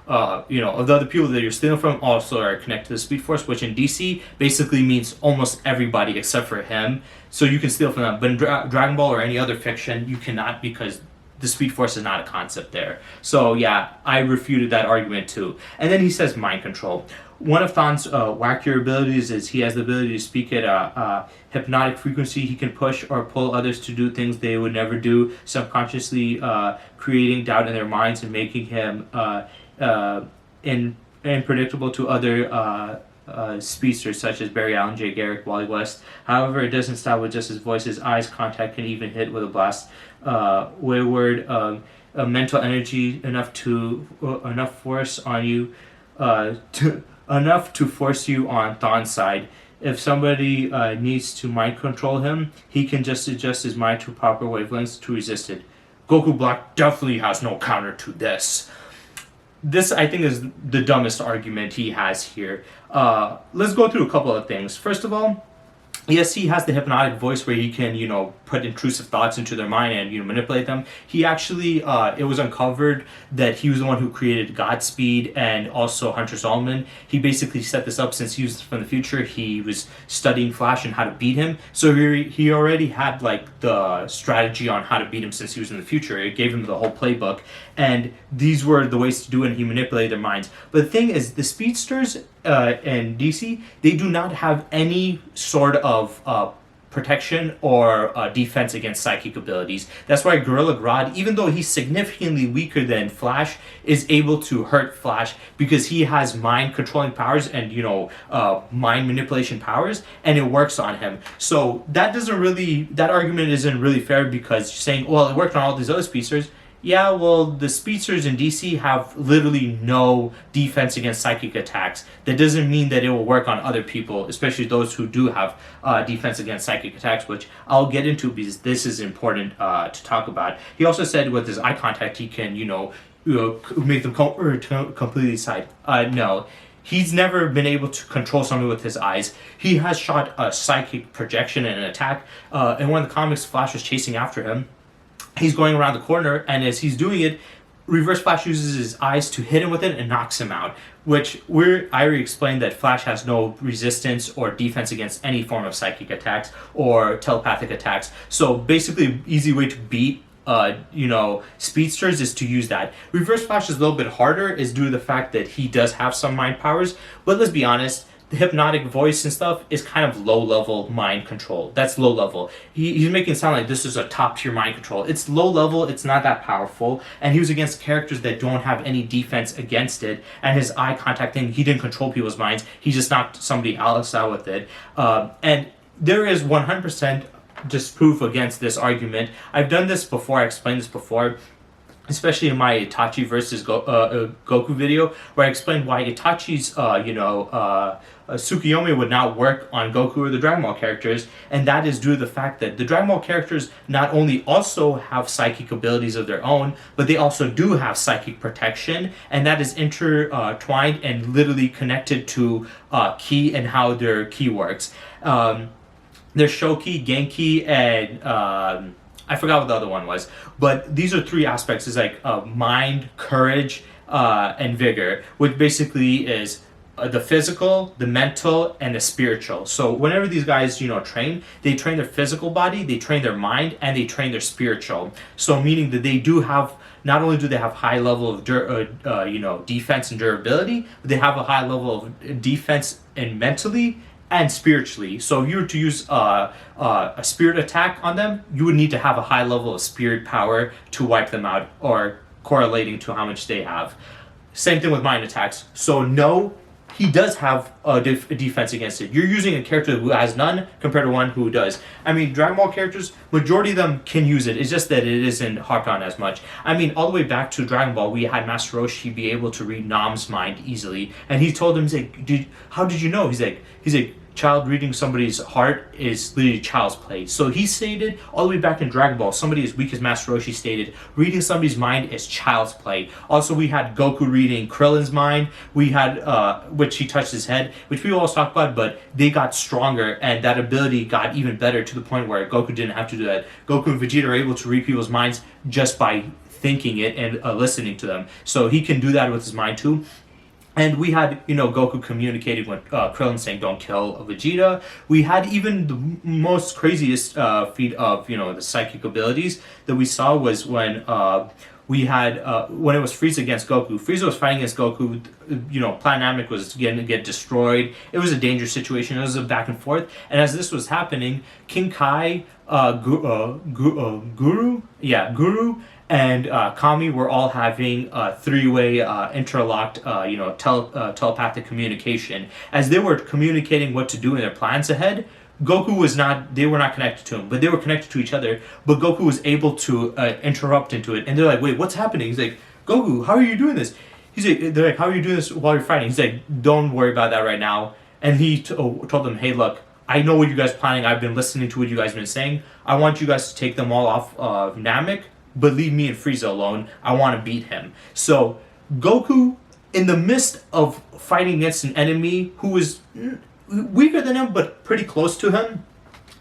of the other people that you're stealing from also are connected to the speed force, which in DC basically means almost everybody except for him. So you can steal from them. But in Dragon Ball or any other fiction, you cannot, because the speed force is not a concept there. So yeah, I refuted that argument too. And then he says mind control. One of Thon's wackier abilities is he has the ability to speak at a hypnotic frequency. He can push or pull others to do things they would never do, subconsciously creating doubt in their minds and making him unpredictable to other speedsters such as Barry Allen, Jay Garrick, Wally West. However, it doesn't stop with just his voice. His eyes contact can even hit with a blast wayward mental energy enough force on you enough to force you on Thon's side. If somebody needs to mind control him, he can just adjust his mind to proper wavelengths to resist it. Goku Black definitely has no counter to this. This, I think, is the dumbest argument he has here. Let's go through a couple of things. First of all, yes, he has the hypnotic voice where he can, put intrusive thoughts into their mind and, manipulate them. He actually, it was uncovered that he was the one who created Godspeed and also Hunter Zolman. He basically set this up since he was from the future. He was studying Flash and how to beat him. So he already had, the strategy on how to beat him since he was in the future. It gave him the whole playbook. And these were the ways to do it, and he manipulated their minds. But the thing is, the speedsters in DC, they do not have any sort of protection or defense against psychic abilities. That's why Gorilla Grodd, even though he's significantly weaker than Flash, is able to hurt Flash because he has mind controlling powers and mind manipulation powers, and it works on him. So that argument isn't really fair, because you're saying, well, it worked on all these other speedsters. Yeah, well, the speedsters in DC have literally no defense against psychic attacks. That doesn't mean that it will work on other people, especially those who do have defense against psychic attacks, which I'll get into because this is important to talk about. He also said with his eye contact, he can, make them completely side. No. He's never been able to control somebody with his eyes. He has shot a psychic projection in an attack. In one of the comics, Flash was chasing after him. He's going around the corner, and as he's doing it, Reverse Flash uses his eyes to hit him with it and knocks him out. which I already explained that Flash has no resistance or defense against any form of psychic attacks or telepathic attacks. So basically, easy way to beat speedsters is to use that. Reverse Flash is a little bit harder, is due to the fact that he does have some mind powers. But let's be honest, the hypnotic voice and stuff is kind of low level mind control. That's low level. He's making it sound like this is a top tier mind control. It's low level, it's not that powerful, and he was against characters that don't have any defense against it. And his eye contact thing, he didn't control people's minds, he just knocked somebody else out with it. And there is 100% disproof against this argument. I've done this before, I explained this before, especially in my Itachi versus Goku video, where I explained why Itachi's Tsukuyomi would not work on Goku or the Dragon Ball characters, and that is due to the fact that the Dragon Ball characters not only also have psychic abilities of their own, but they also do have psychic protection, and that is intertwined and literally connected to ki and how their ki works. There's Shoki, Genki, and I forgot what the other one was. But these are three aspects. It's like mind, courage, and vigor, which basically is the physical, the mental, and the spiritual. So whenever these guys, train, they train their physical body, they train their mind, and they train their spiritual. So meaning that they do have, not only do they have high level of defense and durability, but they have a high level of defense and mentally and spiritually. So if you were to use a spirit attack on them, you would need to have a high level of spirit power to wipe them out, or correlating to how much they have. Same thing with mind attacks. So no, he does have a defense against it. You're using a character who has none compared to one who does. I mean, Dragon Ball characters, majority of them can use it. It's just that it isn't harped on as much. I mean, all the way back to Dragon Ball, we had Master Roshi be able to read Nam's mind easily. And he told him, he's like, how did you know? He's like, child reading somebody's heart is literally child's play. So he stated all the way back in Dragon Ball, somebody as weak as Master Roshi stated, reading somebody's mind is child's play. Also, we had Goku reading Krillin's mind. We had, which he touched his head, which people always talk about, but they got stronger, and that ability got even better to the point where Goku didn't have to do that. Goku and Vegeta are able to read people's minds just by thinking it and listening to them. So he can do that with his mind too. And we had, Goku communicating with Krillin saying, don't kill Vegeta. We had even the most craziest feat of, the psychic abilities that we saw was when we had, when it was Frieza against Goku. Frieza was fighting against Goku, Planet Namek was going to get destroyed. It was a dangerous situation. It was a back and forth. And as this was happening, King Kai, Guru, and Kami were all having a three-way interlocked, telepathic communication. As they were communicating what to do in their plans ahead, Goku was not, they were not connected to him, but they were connected to each other. But Goku was able to interrupt into it. And they're like, wait, what's happening? He's like, Goku, how are you doing this? They're like, how are you doing this while you're fighting? He's like, don't worry about that right now. And he told them, hey, look, I know what you guys are planning. I've been listening to what you guys have been saying. I want you guys to take them all off of Namek, but leave me and Frieza alone. I want to beat him. So Goku, in the midst of fighting against an enemy who was weaker than him but pretty close to him,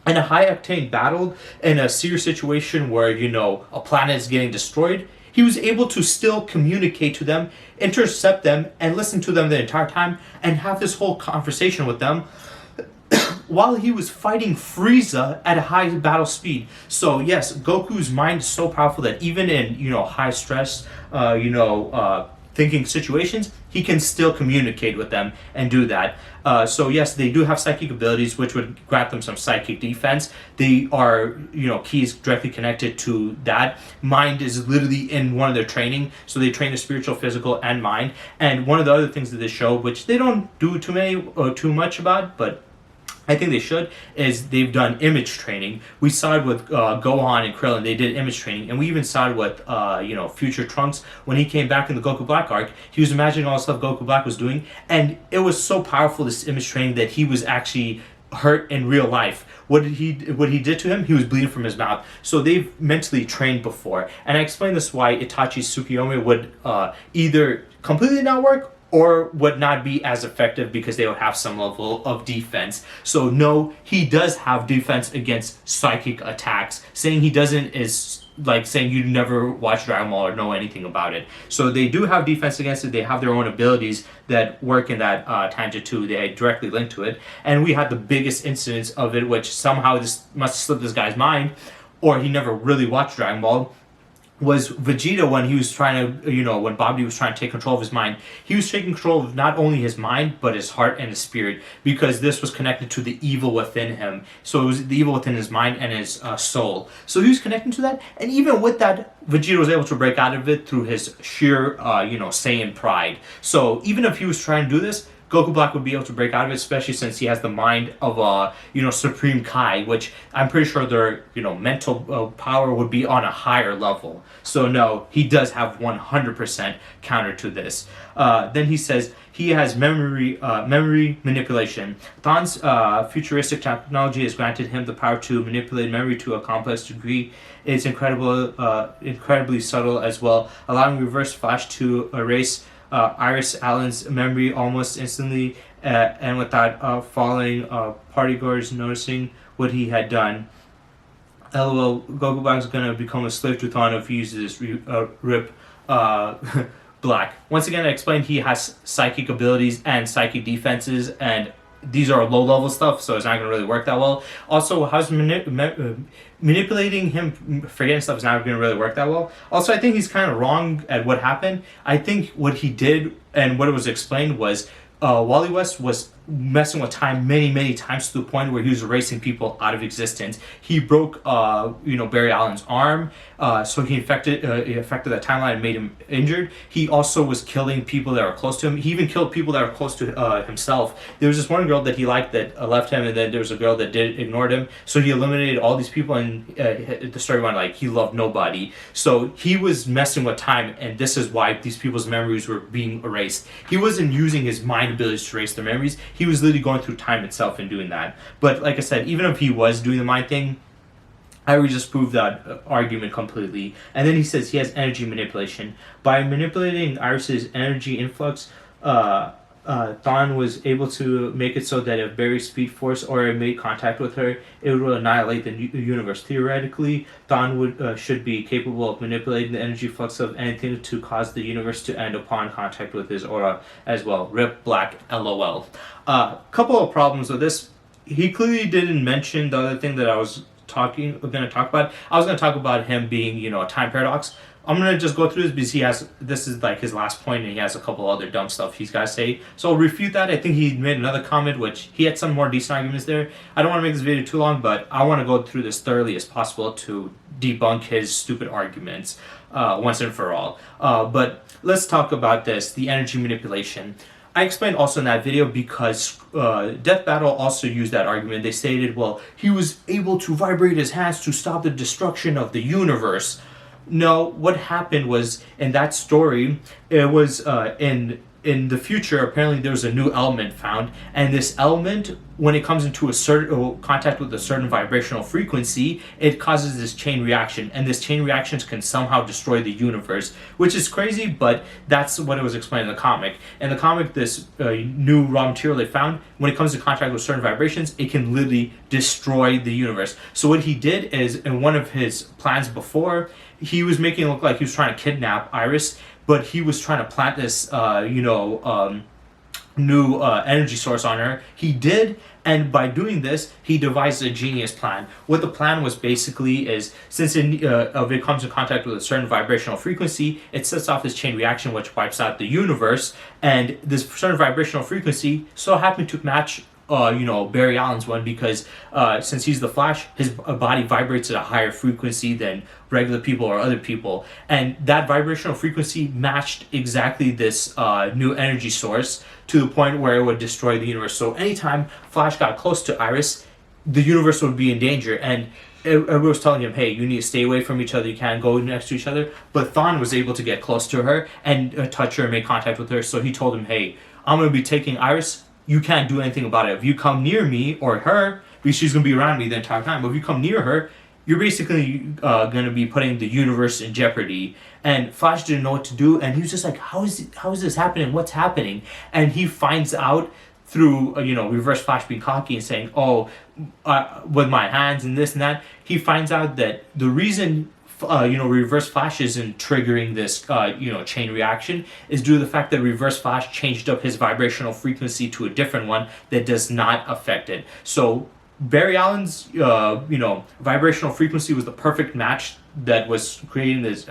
in a high-octane battle, in a serious situation where, a planet is getting destroyed, he was able to still communicate to them, intercept them, and listen to them the entire time, and have this whole conversation with them while he was fighting Frieza at a high battle speed. So yes, Goku's mind is so powerful that even in, high stress, thinking situations, he can still communicate with them and do that. So yes, they do have psychic abilities, which would grant them some psychic defense. They are, keys directly connected to that. Mind is literally in one of their training, so they train the spiritual, physical, and mind. And one of the other things that they show, which they don't do too much about, but I think they should, is they've done image training. We saw it with Gohan and Krillin. They did image training, and we even saw it with future Trunks when he came back in the Goku Black arc. He was imagining all the stuff Goku Black was doing, and it was so powerful, this image training, that he was actually hurt in real life. What he did to him, he was bleeding from his mouth. So they've mentally trained before, and I explained this why Itachi's Tsukuyomi would either completely not work or would not be as effective because they would have some level of defense. So no, he does have defense against psychic attacks. Saying he doesn't is like saying you never watch Dragon Ball or know anything about it. So they do have defense against it. They have their own abilities that work in that tangent too. They directly link to it. And we had the biggest incidence of it, which somehow this must have slipped this guy's mind, or he never really watched Dragon Ball, was Vegeta when he was trying to, when Babidi was trying to take control of his mind. He was taking control of not only his mind, but his heart and his spirit, because this was connected to the evil within him. So it was the evil within his mind and his soul. So he was connecting to that, and even with that, Vegeta was able to break out of it through his sheer, Saiyan pride. So even if he was trying to do this, Goku Black would be able to break out of it, especially since he has the mind of Supreme Kai, which I'm pretty sure their mental power would be on a higher level. So no, he does have 100% counter to this. Then he says he has memory manipulation. Than's futuristic technology has granted him the power to manipulate memory to a complex degree. It's incredibly subtle as well, allowing Reverse Flash to erase Iris Allen's memory almost instantly, and without falling partygoers noticing what he had done. LOL, Goku Black is gonna become a slave to Thon if he uses this Rip Black. Once again, I explained he has psychic abilities and psychic defenses, and these are low level stuff, so it's not going to really work that well. Also, how's manipulating him forgetting stuff is not going to really work that well. Also, I think he's kind of wrong at what happened. I think what he did and what it was explained was Wally West was messing with time many times to the point where he was erasing people out of existence. He broke Barry Allen's arm, so he affected that timeline and made him injured. He also was killing people that were close to him. He even killed people that were close to himself. There was this one girl that he liked that left him, and then there was a girl that ignored him. So he eliminated all these people, and the story went like he loved nobody. So he was messing with time, and this is why these people's memories were being erased. He wasn't using his mind abilities to erase their memories. He was literally going through time itself and doing that. But like I said, even if he was doing the mind thing, I would just prove that argument completely. And then he says he has energy manipulation. By manipulating Iris's energy influx, Thon was able to make it so that if Barry's speed force or it made contact with her, it would annihilate the universe. Theoretically, Thon should be capable of manipulating the energy flux of anything to cause the universe to end upon contact with his aura as well. Rip Black, LOL. Couple of problems with this. He clearly didn't mention the other thing that I was going to talk about. I was going to talk about him being, a time paradox. I'm going to just go through this because this is like his last point, and he has a couple other dumb stuff he's got to say. So I'll refute that. I think he made another comment, which he had some more decent arguments there. I don't want to make this video too long, but I want to go through this thoroughly as possible to debunk his stupid arguments once and for all. But let's talk about this, the energy manipulation. I explained also in that video because Death Battle also used that argument. They stated, well, he was able to vibrate his hands to stop the destruction of the universe. No, what happened was in that story, it was in the future, apparently there was a new element found, and this element, when it comes into a certain contact with a certain vibrational frequency, it causes this chain reaction, and this chain reactions can somehow destroy the universe, which is crazy, but that's what it was explained in the comic. In the comic, this new raw material they found, when it comes to contact with certain vibrations, it can literally destroy the universe. So what he did is, in one of his plans before, he was making it look like he was trying to kidnap Iris, but he was trying to plant this, new energy source on her. He did, and by doing this, he devised a genius plan. What the plan was basically is, since it comes in contact with a certain vibrational frequency, it sets off this chain reaction which wipes out the universe, and this certain vibrational frequency so happened to match Barry Allen's one, because since he's the Flash, his body vibrates at a higher frequency than regular people or other people, and that vibrational frequency matched exactly this new energy source to the point where it would destroy the universe. So anytime Flash got close to Iris, the universe would be in danger, and everyone was telling him, hey, you need to stay away from each other, you can't go next to each other. But Thon was able to get close to her and touch her and make contact with her, so he told him, hey, I'm going to be taking Iris, you can't do anything about it. If you come near me or her, because she's going to be around me the entire time, but if you come near her, you're basically going to be putting the universe in jeopardy. And Flash didn't know what to do, and he was just like, how is this happening? What's happening? And he finds out through, Reverse Flash being cocky and saying, with my hands and this and that, he finds out that the reason Reverse Flash isn't triggering this, chain reaction is due to the fact that Reverse Flash changed up his vibrational frequency to a different one that does not affect it. So Barry Allen's, vibrational frequency was the perfect match that was creating this,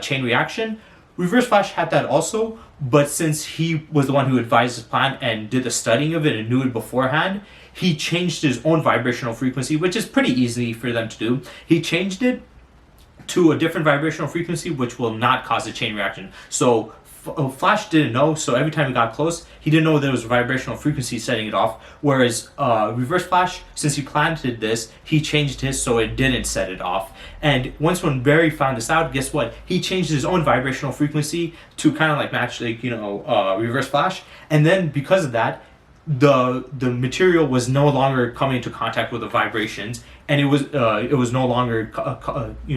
chain reaction. Reverse Flash had that also, but since he was the one who advised his plan and did the studying of it and knew it beforehand, he changed his own vibrational frequency, which is pretty easy for them to do. He changed it to a different vibrational frequency, which will not cause a chain reaction. So Flash didn't know, so every time he got close, he didn't know there was a vibrational frequency setting it off. Whereas Reverse Flash, since he planted this, he changed his so it didn't set it off. And once when Barry found this out, guess what? He changed his own vibrational frequency to kind of like match, Reverse Flash. And then because of that, the material was no longer coming into contact with the vibrations, and it was no longer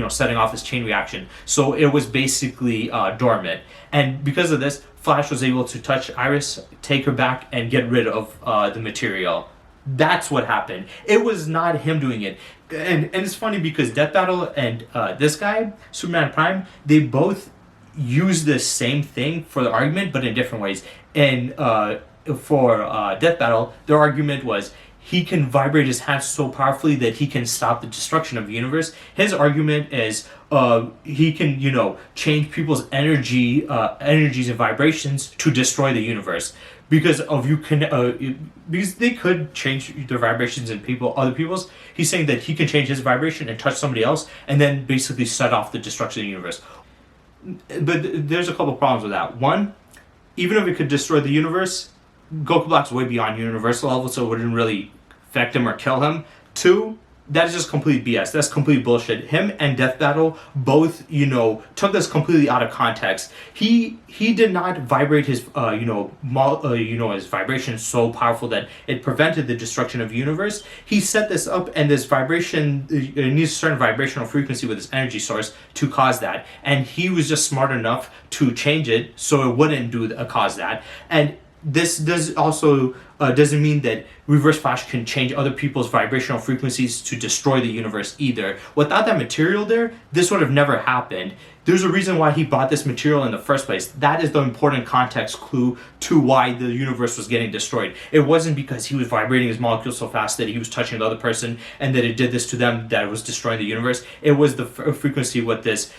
setting off this chain reaction. So it was basically dormant. And because of this, Flash was able to touch Iris, take her back, and get rid of the material. That's what happened. It was not him doing it. And it's funny because Death Battle and this guy, Superman Prime, they both use the same thing for the argument, but in different ways. And for Death Battle, their argument was he can vibrate his hands so powerfully that he can stop the destruction of the universe. His argument is he can, change people's energies and vibrations to destroy the universe. Because they could change their vibrations in other people's. He's saying that he can change his vibration and touch somebody else, and then basically set off the destruction of the universe. But there's a couple problems with that. One, even if it could destroy the universe, Goku Black's way beyond universal level, so it wouldn't really affect him or kill him. Two, that is just complete BS. That's complete bullshit. Him and Death Battle both, took this completely out of context. He did not vibrate his, his vibration so powerful that it prevented the destruction of the universe. He set this up, and this vibration, it needs a certain vibrational frequency with his energy source to cause that. And he was just smart enough to change it so it wouldn't cause that. And this doesn't mean that Reverse Flash can change other people's vibrational frequencies to destroy the universe either. Without that material there, this would have never happened. There's a reason why he bought this material in the first place. That is the important context clue to why the universe was getting destroyed. It wasn't because he was vibrating his molecules so fast that he was touching the other person and that it did this to them that it was destroying the universe. It was the frequency with this,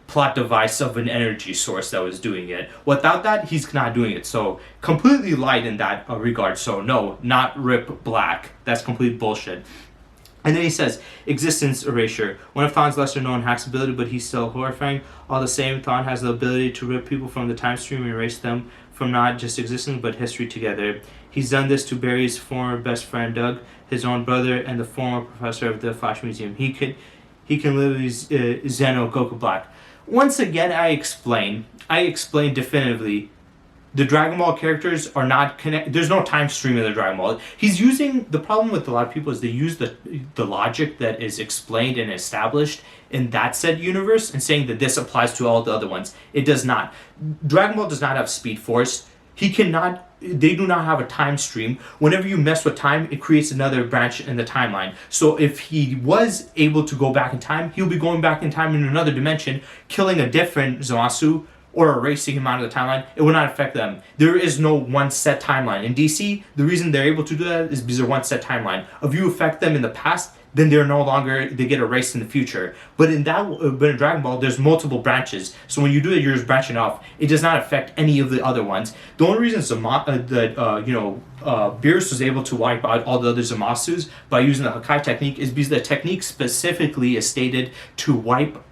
plot device of an energy source that was doing it. Without that, he's not doing it. So completely lied in that regard. So no, not Rip Black. That's complete bullshit. And then he says, existence erasure. One of Thawne's lesser known hacks ability, but he's still horrifying. All the same, Thawne has the ability to rip people from the time stream and erase them from not just existence, but history together. He's done this to Barry's former best friend, Doug, his own brother, and the former professor of the Flash Museum. He can literally Zeno Goku Black. Once again, I explain definitively, the Dragon Ball characters are not connected. There's no time stream in the Dragon Ball. He's using, the problem with a lot of people is they use the logic that is explained and established in that said universe and saying that this applies to all the other ones. It does not. Dragon Ball does not have Speed Force. They do not have a time stream. Whenever you mess with time, it creates another branch in the timeline. So if he was able to go back in time, he'll be going back in time in another dimension, killing a different Zamasu, or erasing him out of the timeline. It will not affect them. There is no one set timeline. In DC, the reason they're able to do that is because they're one set timeline. If you affect them in the past, then they get erased in the future. But in Dragon Ball, there's multiple branches. So when you do it, you're just branching off. It does not affect any of the other ones. The only reason Beerus was able to wipe out all the other Zamasus by using the Hakai technique is because the technique specifically is stated to wipe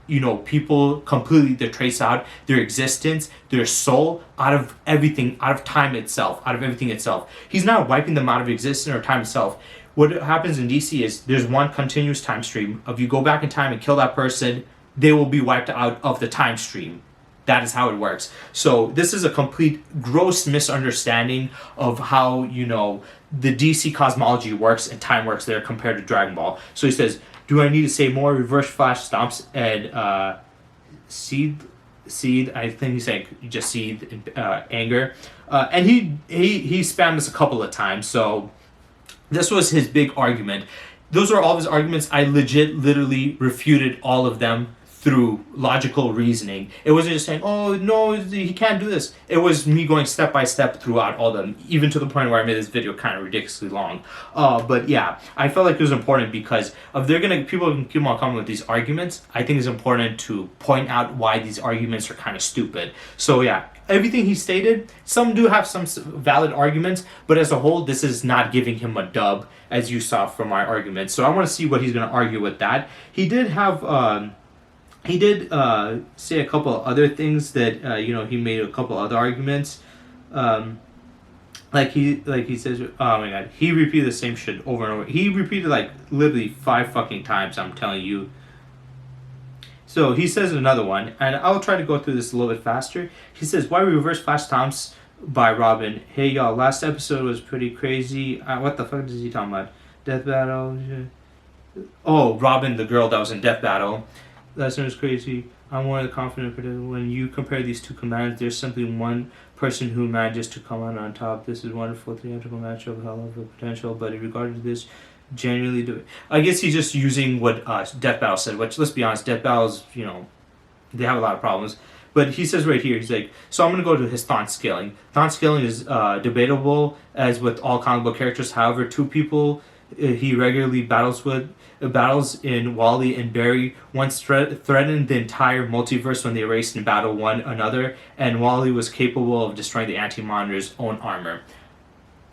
people completely, their trace out, their existence, their soul, out of everything, out of time itself, out of everything itself. He's not wiping them out of existence or time itself. What happens in DC is there's one continuous time stream. If you go back in time and kill that person, they will be wiped out of the time stream. That is how it works. So this is a complete gross misunderstanding of how, the DC cosmology works and time works there compared to Dragon Ball. So he says, do I need to say more? Reverse Flash stomps and seed. I think he's saying just seed anger. And he spammed this a couple of times. So this was his big argument. those are all of his arguments. I literally refuted all of them through logical reasoning. It wasn't just saying, oh, no, he can't do this. It was me going step by step throughout all of them, even to the point where I made this video kind of ridiculously long. But yeah, I felt like it was important because if people can keep on coming with these arguments, I think it's important to point out why these arguments are kind of stupid. So yeah, everything he stated, some do have some valid arguments, but as a whole, this is not giving him a dub, as you saw from my arguments. So I want to see what he's going to argue with that. He did have... He did say a couple of other things that he made a couple other arguments, like he says, oh my god, he repeated the same shit over and over. He repeated like literally 5 fucking times. I'm telling you. So he says another one, and I'll try to go through this a little bit faster. He says, "Why reverse Flash Times by Robin? Hey y'all, last episode was pretty crazy. What the fuck is he talking about? Death Battle? Oh, Robin, the girl that was in Death Battle." That sounds crazy. I'm more confident when you compare these two commands, there's simply one person who manages to come out on top. This is a wonderful theatrical matchup, hell of a potential, but in regard to this, genuinely do it. I guess he's just using what Death Battle said, which, let's be honest, Death Battles, they have a lot of problems. But he says right here, he's like, so I'm going to go to his thought scaling. Thought scaling is debatable, as with all comic book characters. However, 2 people he regularly battles in Wally and Barry once threatened the entire multiverse when they raced and battled one another, and Wally was capable of destroying the Anti-Monitor's own armor.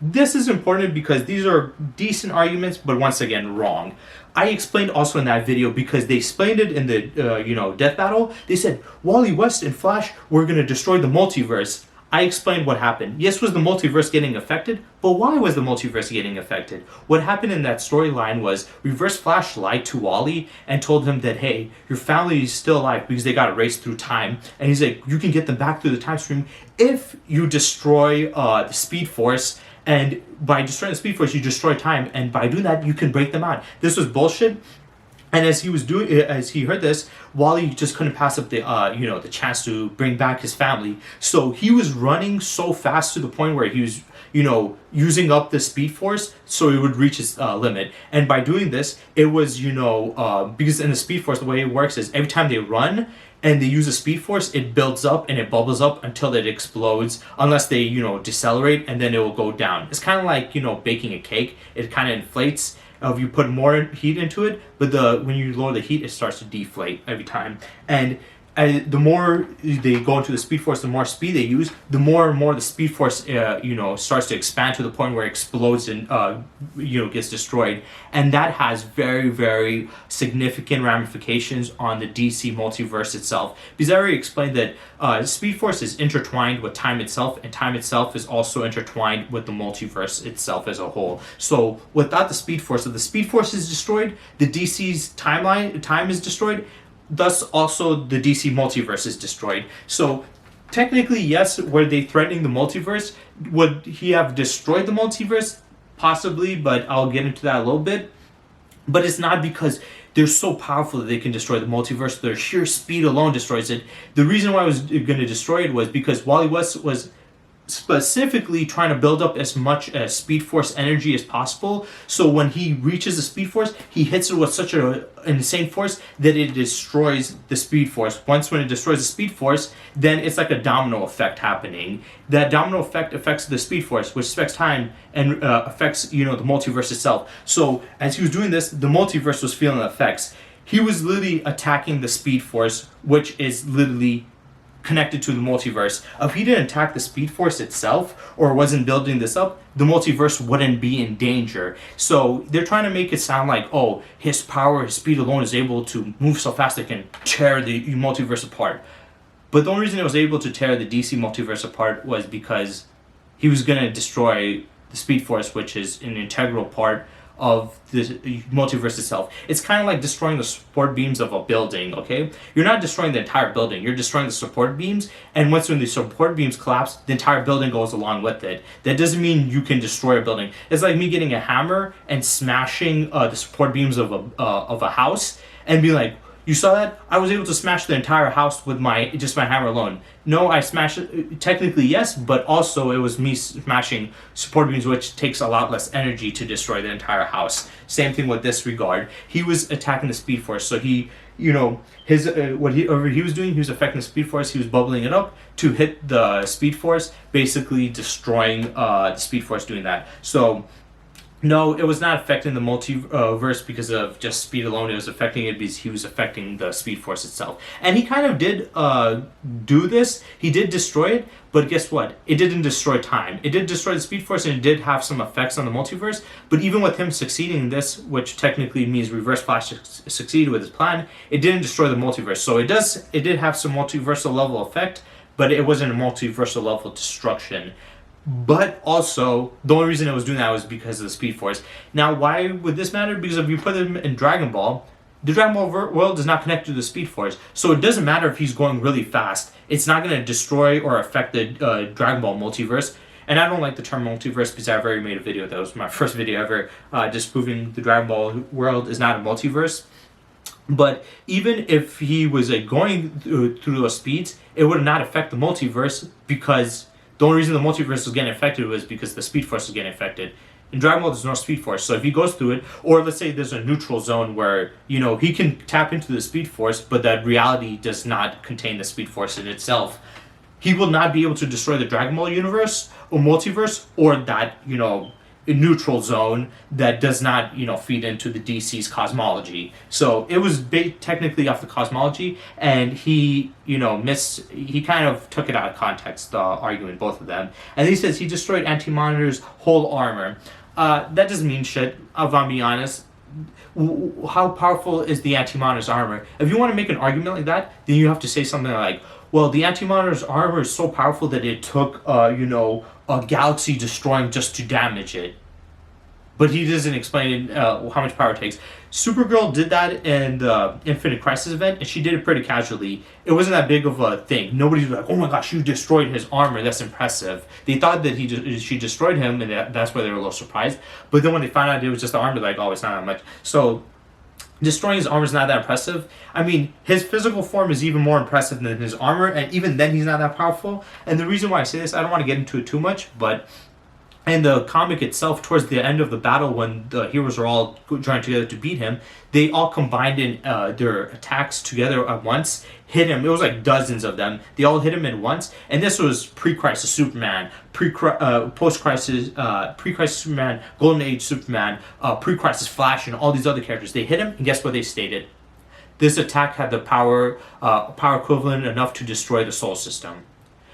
This is important because these are decent arguments, but once again, wrong. I explained also in that video, because they explained it in the Death Battle. They said Wally West and Flash were going to destroy the multiverse. I explained what happened. Yes, was the multiverse getting affected, but why was the multiverse getting affected? What happened in that storyline was Reverse Flash lied to Wally and told him that, hey, your family is still alive because they got erased through time. And he's like, you can get them back through the time stream if you destroy the Speed Force. And by destroying the Speed Force, you destroy time. And by doing that, you can break them out. This was bullshit. And as he heard this, Wally just couldn't pass up the chance to bring back his family. So he was running so fast to the point where he was, using up the Speed Force so he would reach his limit. And by doing this, it was, because in the Speed Force, the way it works is every time they run and they use a Speed Force, it builds up and it bubbles up until it explodes, unless they, decelerate, and then it will go down. It's kind of like, baking a cake. It kind of inflates if you put more heat into it, but when you lower the heat, it starts to deflate every time. And the more they go into the Speed Force, the more speed they use, the more and more the Speed Force, starts to expand to the point where it explodes and, gets destroyed. And that has very, very significant ramifications on the DC multiverse itself. Because I already explained that Speed Force is intertwined with time itself, and time itself is also intertwined with the multiverse itself as a whole. So without the Speed Force, if the Speed Force is destroyed, the DC's time is destroyed. Thus, also the DC multiverse is destroyed. So, technically, yes, were they threatening the multiverse? Would he have destroyed the multiverse? Possibly, but I'll get into that a little bit. But it's not because they're so powerful that they can destroy the multiverse. Their sheer speed alone destroys it. The reason why I was going to destroy it was because Wally West was specifically trying to build up as much Speed Force energy as possible, so when he reaches the Speed Force, he hits it with such an insane force that it destroys the Speed Force. When it destroys the Speed Force, then it's like a domino effect happening. That domino effect affects the Speed Force, which affects time and affects the multiverse itself. So as he was doing this, the multiverse was feeling the effects. He was literally attacking the Speed Force, which is literally connected to the multiverse. If he didn't attack the Speed Force itself or wasn't building this up, the multiverse wouldn't be in danger. So they're trying to make it sound like, oh, his power, his speed alone is able to move so fast it can tear the multiverse apart. But the only reason it was able to tear the DC multiverse apart was because he was going to destroy the Speed Force, which is an integral part of the multiverse itself. It's kind of like destroying the support beams of a building, okay? You're not destroying the entire building, you're destroying the support beams, and when the support beams collapse, the entire building goes along with it. That doesn't mean you can destroy a building. It's like me getting a hammer and smashing the support beams of a house and be like, You saw that? I was able to smash the entire house with my hammer alone. No, I smashed it. Technically, yes, but also it was me smashing support beams, which takes a lot less energy to destroy the entire house. Same thing with this regard. He was attacking the Speed Force, so he, his what he was doing, he was affecting the Speed Force. He was bubbling it up to hit the Speed Force, basically destroying the Speed Force. Doing that, so. No, it was not affecting the multiverse because of just speed alone. It was affecting it because he was affecting the Speed Force itself. And he kind of did do this. He did destroy it, but guess what? It didn't destroy time. It did destroy the Speed Force, and it did have some effects on the multiverse. But even with him succeeding in this, which technically means Reverse Flash succeeded with his plan, it didn't destroy the multiverse. So it did have some multiversal level effect, but it wasn't a multiversal level destruction. But also, the only reason it was doing that was because of the Speed Force. Now, why would this matter? Because if you put him in Dragon Ball, the Dragon Ball world is not connected to the Speed Force. So it doesn't matter if he's going really fast. It's not going to destroy or affect the Dragon Ball multiverse. And I don't like the term multiverse because I've already made a video. That was my first video ever, disproving the Dragon Ball world is not a multiverse. But even if he was going through those speeds, it would not affect the multiverse because the only reason the multiverse was getting affected was because the Speed Force was getting affected. In Dragon Ball, there's no Speed Force, so if he goes through it, or let's say there's a neutral zone where, he can tap into the Speed Force, but that reality does not contain the Speed Force in itself, he will not be able to destroy the Dragon Ball universe, or multiverse, or that, neutral zone that does not, feed into the DC's cosmology. So it was technically off the cosmology, and he, he kind of took it out of context, arguing both of them. And he says he destroyed Anti-Monitor's whole armor. That doesn't mean shit, if I'm being honest. How powerful is the Anti-Monitor's armor? If you want to make an argument like that, then you have to say something like, well, the Anti-Monitor's armor is so powerful that it took, a galaxy destroying just to damage it. But he doesn't explain how much power it takes. Supergirl did that in the Infinite Crisis event, and she did it pretty casually. It wasn't that big of a thing. Nobody was like, oh my gosh, you destroyed his armor, that's impressive. They thought that she destroyed him, and that's why they were a little surprised. But then when they found out it was just the armor, like, oh, it's not that much. So destroying his armor is not that impressive. I mean, his physical form is even more impressive than his armor, and even then he's not that powerful. And the reason why I say this, I don't want to get into it too much, but in the comic itself, towards the end of the battle, when the heroes are all joined together to beat him, they all combined in their attacks together at once, hit him. It was like dozens of them. They all hit him at once, and this was pre-Crisis Superman, post-Crisis, pre-Crisis Superman, Golden Age Superman, pre-Crisis Flash, and all these other characters. They hit him, and guess what they stated? This attack had the power equivalent enough to destroy the solar system.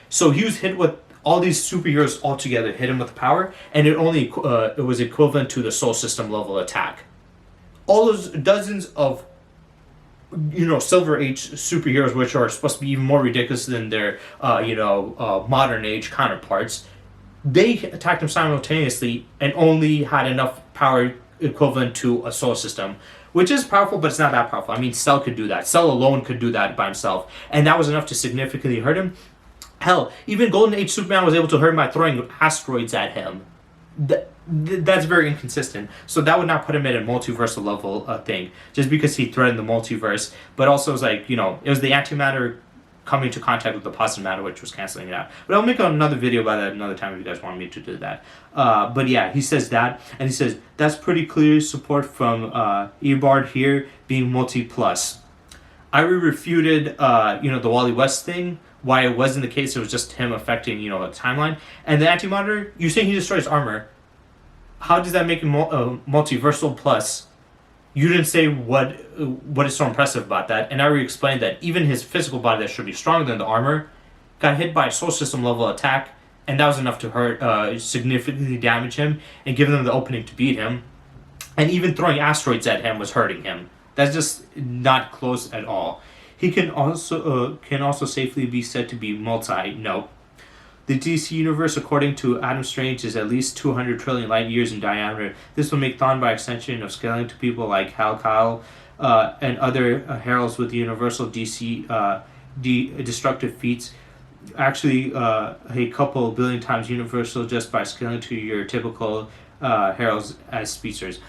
So he was hit with all these superheroes all together, hit him with power, and it was equivalent to the solar system level attack. All those dozens of Silver Age superheroes, which are supposed to be even more ridiculous than their modern age counterparts, they attacked him simultaneously and only had enough power equivalent to a solar system, which is powerful, but it's not that powerful. I mean, Cell could do that. Cell alone could do that by himself, and that was enough to significantly hurt him. Hell, even Golden Age Superman was able to hurt him by throwing asteroids at him. That's very inconsistent. So that would not put him in a multiversal level thing, just because he threatened the multiverse. But also, it was like, it was the antimatter coming into contact with the positive matter, which was canceling it out. But I'll make another video about that another time if you guys want me to do that. But yeah, he says that, and he says, that's pretty clear support from Ebard here being multi-plus. I refuted, the Wally West thing, why it wasn't the case. It was just him affecting, a timeline. And the Anti-Monitor, you're saying he destroys armor. How does that make him multiversal plus? You didn't say what is so impressive about that. And I already explained that even his physical body that should be stronger than the armor got hit by a solar system level attack, and that was enough to hurt, significantly damage him and give them the opening to beat him. And even throwing asteroids at him was hurting him. That's just not close at all. He can also safely be said to be no. The DC universe, according to Adam Strange, is at least 200 trillion light years in diameter. This will make Thawne by extension of scaling to people like Hal Kyle and other heralds with the universal DC destructive feats. Actually, a couple billion times universal just by scaling to your typical heralds as speedsters.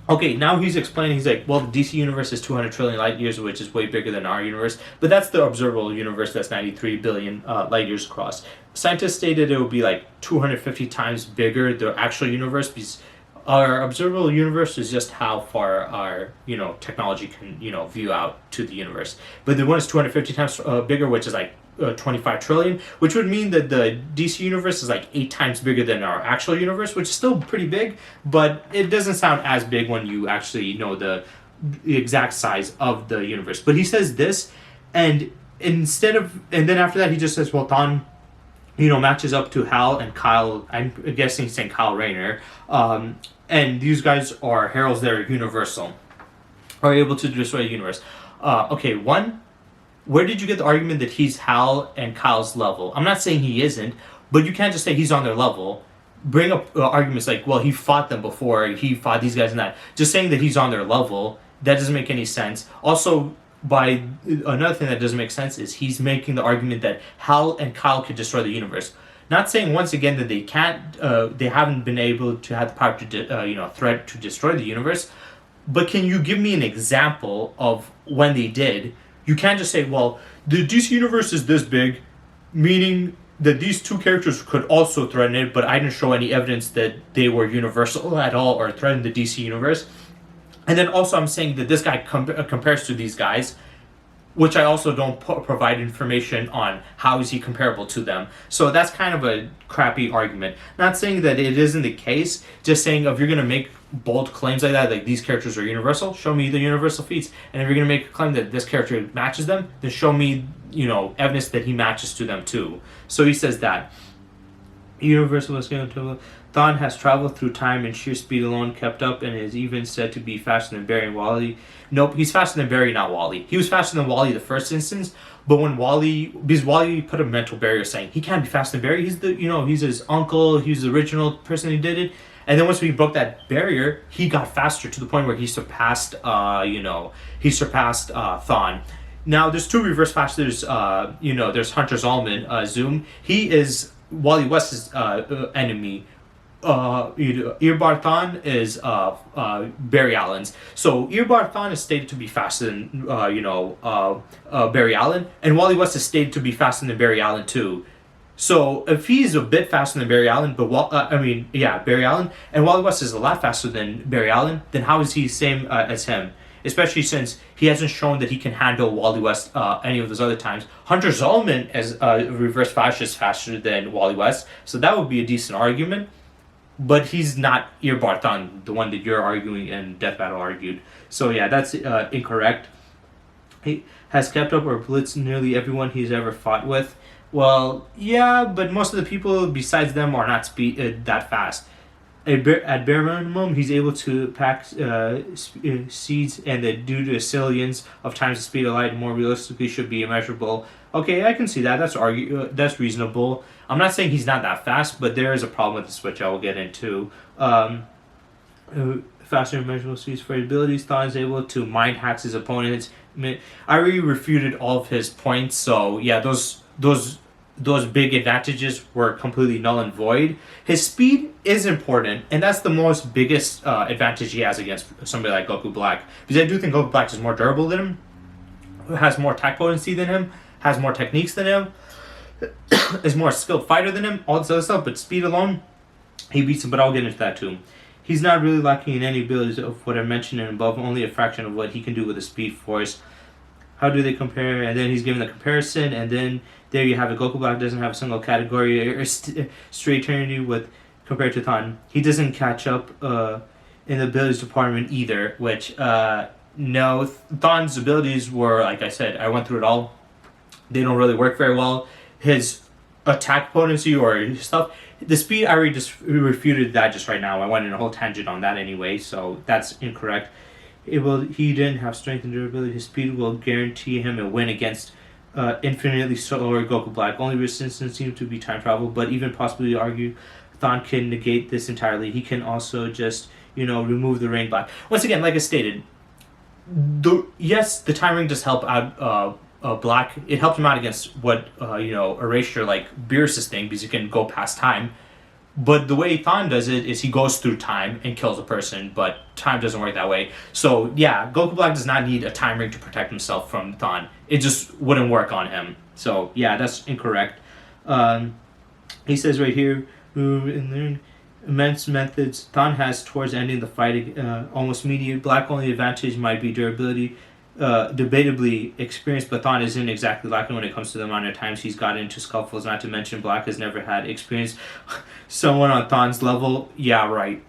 Okay, now he's explaining. He's like, well, the DC universe is 200 trillion light years, which is way bigger than our universe. But that's the observable universe that's 93 billion light years across. Scientists stated it would be like 250 times bigger, the actual universe, because our observable universe is just how far our technology can view out to the universe. But the one is 250 times bigger, which is like 25 trillion, which would mean that the DC universe is like 8 times bigger than our actual universe, which is still pretty big, but it doesn't sound as big when you actually know the exact size of the universe. But he says this, and and then after that he just says, well, Thon matches up to Hal and Kyle. I'm guessing he's saying Kyle Rayner. And these guys are heralds that are universal, are able to destroy the universe. Okay, one, where did you get the argument that he's Hal and Kyle's level? I'm not saying he isn't, but you can't just say he's on their level. Bring up arguments like, well, he fought them before, he fought these guys and that. Just saying that he's on their level, that doesn't make any sense. Also, another thing that doesn't make sense is he's making the argument that Hal and Kyle could destroy the universe. Not saying once again that they can't, they haven't been able to have the power to, threat to destroy the universe. But can you give me an example of when they did? You can't just say, well, the DC universe is this big, meaning that these two characters could also threaten it, but I didn't show any evidence that they were universal at all or threatened the DC universe. And then also I'm saying that this guy compares to these guys, which I also don't provide information on how is he comparable to them. So that's kind of a crappy argument. Not saying that it isn't the case, just saying if you're going to make bold claims like that, like these characters are universal, show me the universal feats. And if you're going to make a claim that this character matches them, then show me, evidence that he matches to them too. So he says that. Universal was going to Thon has traveled through time and sheer speed alone kept up and is even said to be faster than Barry and Wally. Nope, he's faster than Barry, not Wally. He was faster than Wally the first instance, but because Wally put a mental barrier saying he can't be faster than Barry. He's he's his uncle. He's the original person who did it. And then once we broke that barrier, he got faster to the point where he surpassed Thon. Now there's two reverse fast. There's there's Hunter Zolman, Zoom. He is Wally West's enemy. Earbar Thon is Barry Allen's. So Earbar Thon is stated to be faster than Barry Allen, and Wally West is stated to be faster than Barry Allen too. So if he's a bit faster than Barry Allen, Barry Allen, and Wally West is a lot faster than Barry Allen, then how is he same as him? Especially since he hasn't shown that he can handle Wally West any of those other times. Hunter Zolman as a reverse flash is faster than Wally West, so that would be a decent argument. But he's not Earbar Thon, the one that you're arguing and Death Battle argued. So yeah, that's incorrect. He has kept up or blitzed nearly everyone he's ever fought with. Well, yeah, but most of the people besides them are not that fast. At bare minimum, he's able to pack seeds, and that due to zillions of times the speed of light, more realistically should be immeasurable. Okay, I can see that. That's reasonable. I'm not saying he's not that fast, but there is a problem with the switch I will get into. Faster immeasurable speeds for his abilities. Thon is able to mind hacks his opponents. I already refuted all of his points, so yeah, those big advantages were completely null and void. His speed is important, and that's the most biggest advantage he has against somebody like Goku Black. Because I do think Goku Black is more durable than him, has more attack potency than him, has more techniques than him, is more skilled fighter than him, all this other stuff, but speed alone, he beats him, but I'll get into that too. He's not really lacking in any abilities of what I mentioned and above, only a fraction of what he can do with a speed force. How do they compare? And then he's given the comparison, and then there you have it. Goku Black doesn't have a single category or straight eternity with compared to Thon. He doesn't catch up in the abilities department either, which no, Thon's abilities were, like I said, I went through it all. They don't really work very well. His attack potency or his stuff, the speed, I already just refuted that just right now. I went in a whole tangent on that anyway, so that's incorrect. He didn't have strength and durability. His speed will guarantee him a win against infinitely slower Goku Black. Only resistance seems to be time travel, but even possibly argue Thon can negate this entirely. He can also just, remove the rain black. Once again, like I stated, the time ring does help out Black. It helped him out against what, erasure like Beerus's thing, because he can go past time. But the way Thon does it is he goes through time and kills a person, but time doesn't work that way. So yeah, Goku Black does not need a time ring to protect himself from Thon. It just wouldn't work on him. So yeah, that's incorrect. He says right here, in learn immense methods Thon has towards ending the fight, almost immediate. Black only advantage might be durability. Debatably experienced, but Thon isn't exactly lacking when it comes to the amount of times he's got into scuffles. Not to mention, Black has never had experience someone on Thon's level. Yeah, right.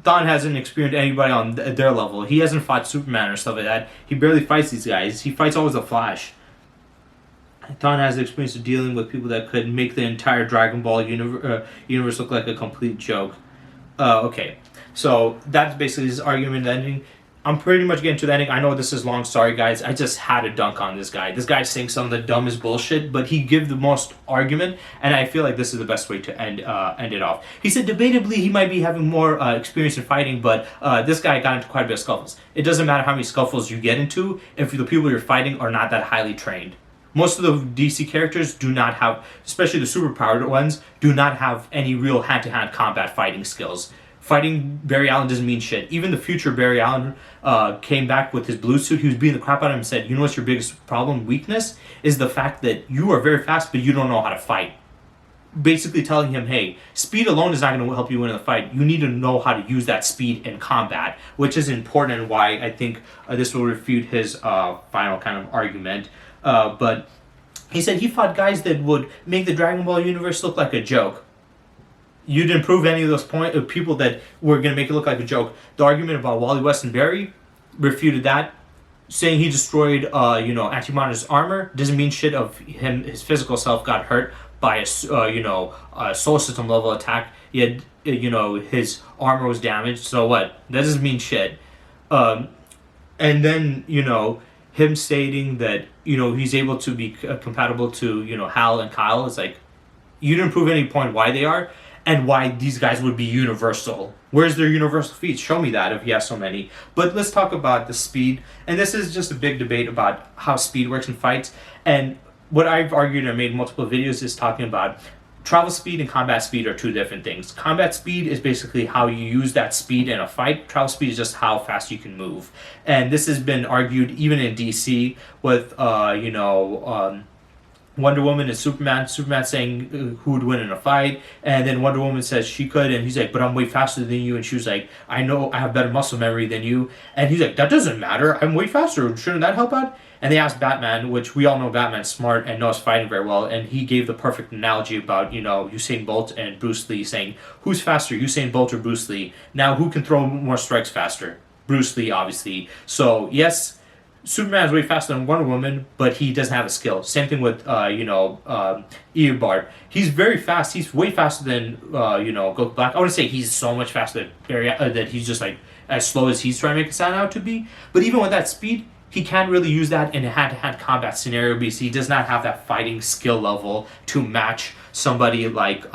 Thon hasn't experienced anybody on their level. He hasn't fought Superman or stuff like that. He barely fights these guys. He fights always the Flash. Thon has the experience of dealing with people that could make the entire Dragon Ball universe look like a complete joke. Okay, so that's basically his argument ending. I'm pretty much getting to the ending. I know this is long. Sorry, guys. I just had to dunk on this guy. This guy's saying some of the dumbest bullshit, but he gives the most argument, and I feel like this is the best way to end it off. He said, debatably, he might be having more experience in fighting, but this guy got into quite a bit of scuffles. It doesn't matter how many scuffles you get into if the people you're fighting are not that highly trained. Most of the DC characters do not have, especially the superpowered ones, do not have any real hand-to-hand combat fighting skills. Fighting Barry Allen doesn't mean shit. Even the future Barry Allen came back with his blue suit. He was beating the crap out of him and said, you know what's your biggest problem, weakness? Is the fact that you are very fast, but you don't know how to fight. Basically telling him, hey, speed alone is not going to help you win in the fight. You need to know how to use that speed in combat, which is important and why I think this will refute his final kind of argument. But he said he fought guys that would make the Dragon Ball universe look like a joke. You didn't prove any of those people that were going to make it look like a joke. The argument about Wally West and Barry refuted that. Saying he destroyed, Anti-Monitor's armor doesn't mean shit of him. His physical self got hurt by a solar system level attack. Yet, his armor was damaged. So what? That doesn't mean shit. And then, him stating that, he's able to be compatible to, Hal and Kyle. It's like, you didn't prove any point why they are. And why these guys would be universal. Where's their universal feats? Show me that if he has so many. But let's talk about the speed. And this is just a big debate about how speed works in fights. And what I've argued and made multiple videos is talking about travel speed and combat speed are two different things. Combat speed is basically how you use that speed in a fight. Travel speed is just how fast you can move. And this has been argued even in DC with, Wonder Woman and Superman. Superman saying who would win in a fight, and then Wonder Woman says she could, and he's like, but I'm way faster than you, and she was like, I know I have better muscle memory than you, and he's like, that doesn't matter, I'm way faster, shouldn't that help out? And they asked Batman, which we all know Batman's smart and knows fighting very well, and he gave the perfect analogy about, Usain Bolt and Bruce Lee, saying, who's faster, Usain Bolt or Bruce Lee? Now, who can throw more strikes faster? Bruce Lee, obviously. So, yes, Superman is way faster than Wonder Woman, but he doesn't have a skill. Same thing with, Eobard. He's very fast. He's way faster than, Goku Black. I wouldn't say he's so much faster than Barry, that he's just, as slow as he's trying to make it sound out to be. But even with that speed, he can't really use that in a hand-to-hand combat scenario because he does not have that fighting skill level to match somebody like,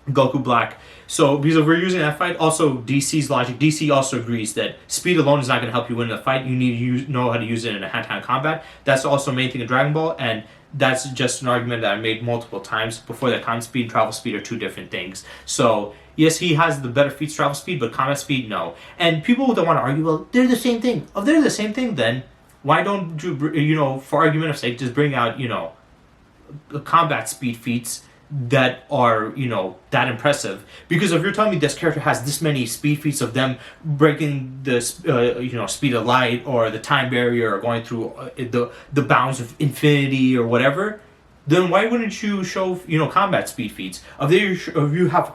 Goku Black. So, because if we're using that fight, also DC's logic, DC also agrees that speed alone is not going to help you win in a fight. You need to know how to use it in a hand-to-hand combat. That's also the main thing in Dragon Ball, and that's just an argument that I made multiple times before that. Combat speed and travel speed are two different things. So, yes, he has the better feats travel speed, but combat speed, no. And people that want to argue, well, they're the same thing. If they're the same thing, then why don't you, for argument of sake, just bring out, the combat speed feats that are, that impressive. Because if you're telling me this character has this many speed feats of them breaking the, speed of light or the time barrier or going through the bounds of infinity or whatever, then why wouldn't you show, combat speed feats? If you have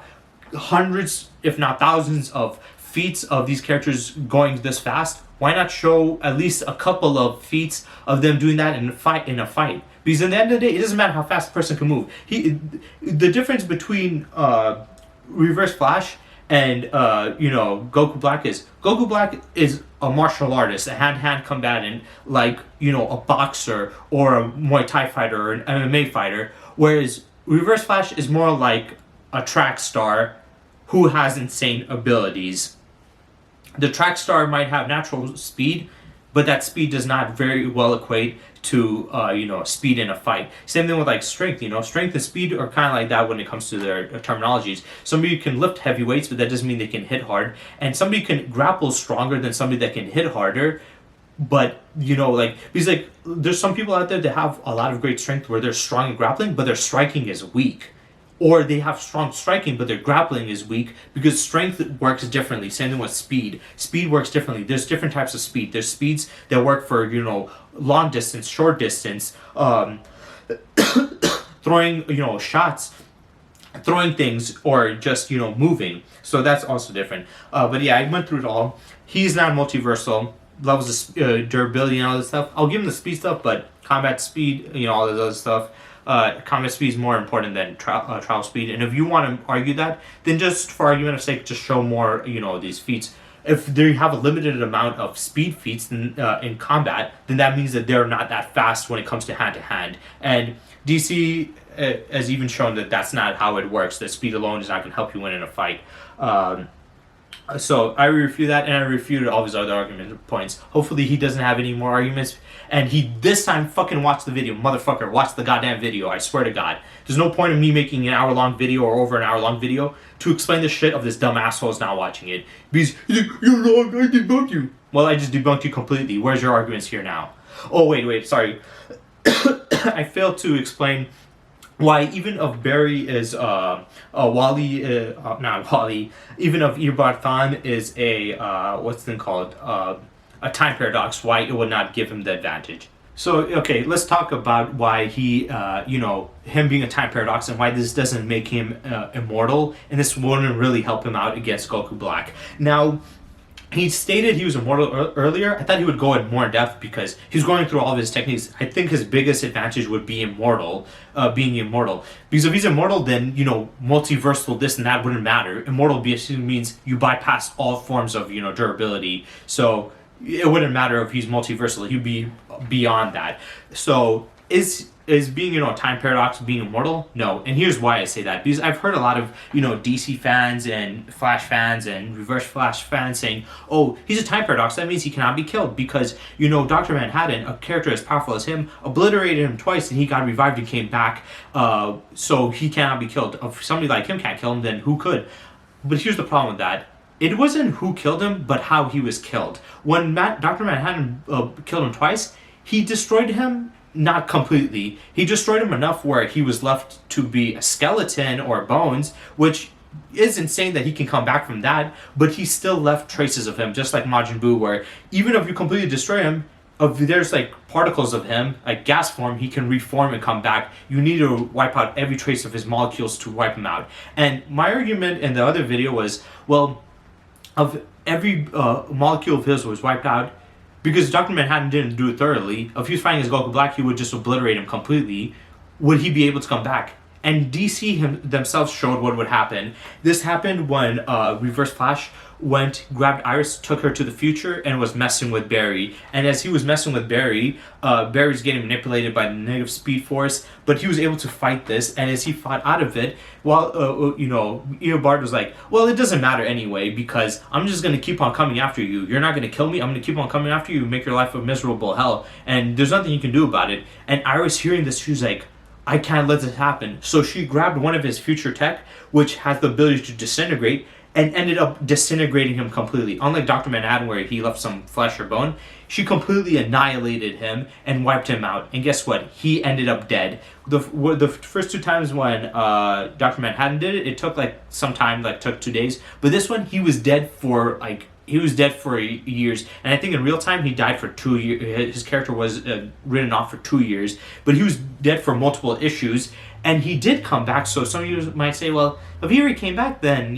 hundreds, if not thousands of feats of these characters going this fast, why not show at least a couple of feats of them doing that in a fight? Because at the end of the day, it doesn't matter how fast a person can move. The difference between Reverse Flash and Goku Black is a martial artist, a hand-to-hand combatant, like a boxer or a Muay Thai fighter or an MMA fighter, whereas Reverse Flash is more like a track star who has insane abilities. The track star might have natural speed, but that speed does not very well equate to speed in a fight. Same thing with like strength. Strength and speed are kind of like that when it comes to their terminologies. Somebody can lift heavy weights, but that doesn't mean they can hit hard. And somebody can grapple stronger than somebody that can hit harder. But because like there's some people out there that have a lot of great strength where they're strong in grappling, but their striking is weak. Or they have strong striking, but their grappling is weak because strength works differently. Same thing with speed. Speed works differently. There's different types of speed. There's speeds that work for, long distance, short distance, throwing, shots, throwing things, or just, moving. So that's also different. But yeah, I went through it all. He's not multiversal. Levels of durability and all this stuff. I'll give him the speed stuff, but combat speed, all this other stuff. Combat speed is more important than travel speed, and if you want to argue that, then just for argument's sake, just show more, these feats. If they have a limited amount of speed feats in combat, then that means that they're not that fast when it comes to hand, and DC has even shown that that's not how it works. That speed alone is not going to help you win in a fight. So I refute that, and I refuted all his other argument points. Hopefully he doesn't have any more arguments, and he this time fucking watch the video, motherfucker. Watch the goddamn video, I swear to God. There's no point in me making an hour-long video or over an hour-long video to explain the shit of this dumb asshole's not watching it. Because he's like, you're wrong, I debunked you. Well, I just debunked you completely. Where's your arguments here now? Oh, wait, sorry. I failed to explain why even if Barry is not Wally, even if Ibarthan is a what's the thing called, a time paradox, why it would not give him the advantage. So okay, let's talk about why he him being a time paradox and why this doesn't make him immortal, and this wouldn't really help him out against Goku Black. Now, he stated he was immortal earlier. I thought he would go in more depth because he's going through all of his techniques. I think his biggest advantage would be being immortal. Because if he's immortal, then, multiversal, this and that wouldn't matter. Immortal basically means you bypass all forms of, durability. So it wouldn't matter if he's multiversal. He'd be beyond that. So is being, a time paradox being immortal? No. And here's why I say that. Because I've heard a lot of, DC fans and Flash fans and Reverse Flash fans saying, oh, he's a time paradox. That means he cannot be killed because, Dr. Manhattan, a character as powerful as him, obliterated him twice and he got revived and came back. So he cannot be killed. If somebody like him can't kill him, then who could? But here's the problem with that. It wasn't who killed him, but how he was killed. When Dr. Manhattan killed him twice, he destroyed him. Not completely. He destroyed him enough where he was left to be a skeleton or bones, which isn't saying that he can come back from that, but he still left traces of him, just like Majin Buu, where even if you completely destroy him, if there's like particles of him, like gas form, he can reform and come back. You need to wipe out every trace of his molecules to wipe him out. And my argument in the other video was, well, of every molecule of his was wiped out, because Dr. Manhattan didn't do it thoroughly. If he was fighting as Goku Black, he would just obliterate him completely. Would he be able to come back? And DC themselves showed what would happen. This happened when Reverse Flash grabbed Iris, took her to the future, and was messing with Barry. And as he was messing with Barry, Barry's getting manipulated by the negative speed force, but he was able to fight this. And as he fought out of it, Eobard was like, well, it doesn't matter anyway, because I'm just going to keep on coming after you. You're not going to kill me. I'm going to keep on coming after you, make your life a miserable hell. And there's nothing you can do about it. And Iris, hearing this, she was like, I can't let this happen. So she grabbed one of his future tech, which has the ability to disintegrate, and ended up disintegrating him completely. Unlike Dr. Manhattan, where he left some flesh or bone, she completely annihilated him and wiped him out. And guess what? He ended up dead. The first two times when Dr. Manhattan did it, it took some time, took 2 days. But this one, he was dead for years, and I think in real time he died for 2 years. His character was written off for 2 years, but he was dead for multiple issues, and he did come back. So some of you might say, well, if he already came back, then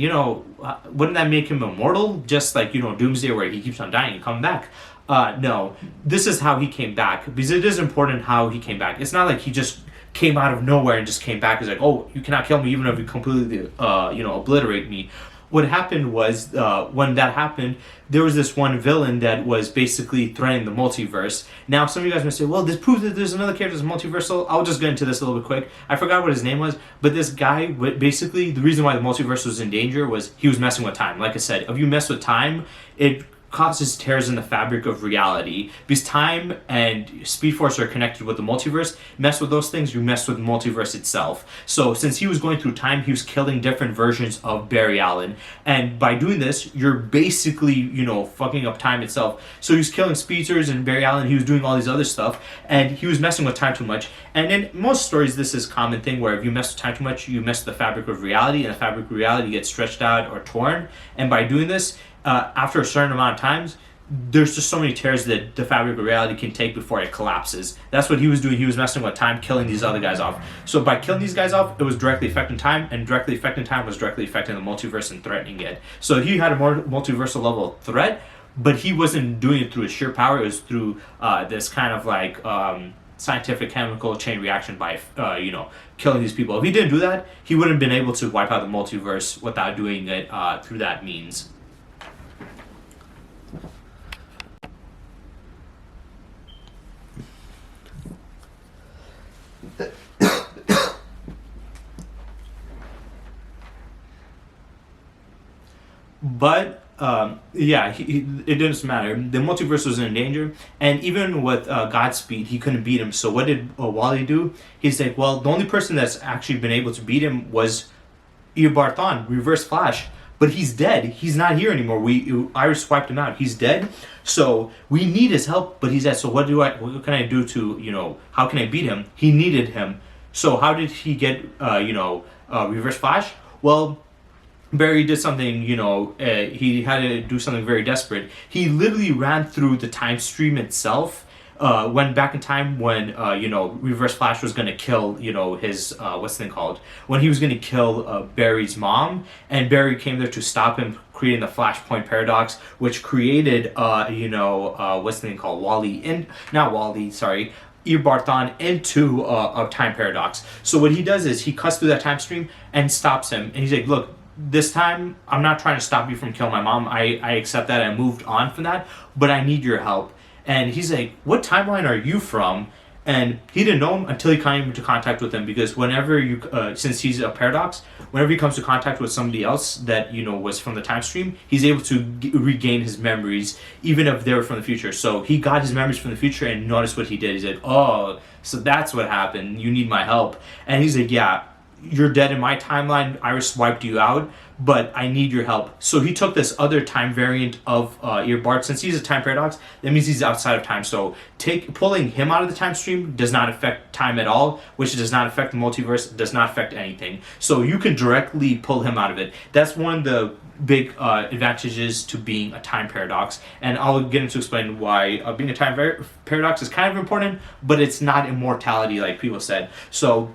wouldn't that make him immortal? Just like Doomsday, where he keeps on dying and coming back. No, this is how he came back, because it is important how he came back. It's not like he just came out of nowhere and just came back. It's like, oh, you cannot kill me even if you completely obliterate me. What happened was, when that happened, there was this one villain that was basically threatening the multiverse. Now, some of you guys may say, well, this proves that there's another character that's multiversal. I'll just get into this a little bit quick. I forgot what his name was, but this guy, basically, the reason why the multiverse was in danger was he was messing with time. Like I said, if you mess with time, it causes tears in the fabric of reality. Because time and Speed Force are connected with the multiverse. Mess with those things, you mess with the multiverse itself. So since he was going through time, he was killing different versions of Barry Allen. And by doing this, you're basically, you know, fucking up time itself. So he was killing speedsters and Barry Allen, he was doing all these other stuff, and he was messing with time too much. And in most stories, this is a common thing where if you mess with time too much, you mess with the fabric of reality, and the fabric of reality gets stretched out or torn. And by doing this, after a certain amount of times, there's just so many tears that the fabric of reality can take before it collapses. That's what he was doing. He was messing with time, killing these other guys off. So by killing these guys off, it was directly affecting time, and directly affecting time was directly affecting the multiverse and threatening it. So he had a more multiversal level threat, but he wasn't doing it through his sheer power. It was through this kind of like scientific chemical chain reaction by you know, killing these people. If he didn't do that, he wouldn't have been able to wipe out the multiverse without doing it through that means. But yeah, it didn't matter. The multiverse was in danger, and even with Godspeed, he couldn't beat him. So what did Wally do? He's like, well, the only person that's actually been able to beat him was Barthon, Reverse Flash. But he's dead. He's not here anymore. Iris wiped him out. He's dead. So we need his help, but he's dead. So what can I do to, you know, how can I beat him? He needed him. So how did he get, you know, Reverse Flash? Well, Barry did something, you know, he had to do something very desperate. He literally ran through the time stream itself, went back in time when, you know, Reverse Flash was going to kill, you know, his, what's the thing called? When he was going to kill Barry's mom, and Barry came there to stop him, creating the Flashpoint Paradox, which created, you know, what's the thing called? Barthon into a time paradox. So what he does is he cuts through that time stream and stops him, and he's like, look, this time I'm not trying to stop you from killing my mom. I accept that. I moved on from that, but I need your help. And he's like, what timeline are you from? And he didn't know him until he came into contact with him, because whenever you, since he's a paradox, whenever he comes to contact with somebody else that, you know, was from the time stream, he's able to regain his memories, even if they were from the future. So he got his memories from the future, and notice what he did. He's like, oh, so that's what happened. You need my help. And he's like, yeah, you're dead in my timeline. Iris wiped you out, but I need your help. So he took this other time variant of Earbart. Since he's a time paradox, that means he's outside of time. So pulling him out of the time stream does not affect time at all, which does not affect the multiverse, does not affect anything. So you can directly pull him out of it. That's one of the big advantages to being a time paradox, and I'll get into explain why being a time paradox is kind of important, but it's not immortality like people said. So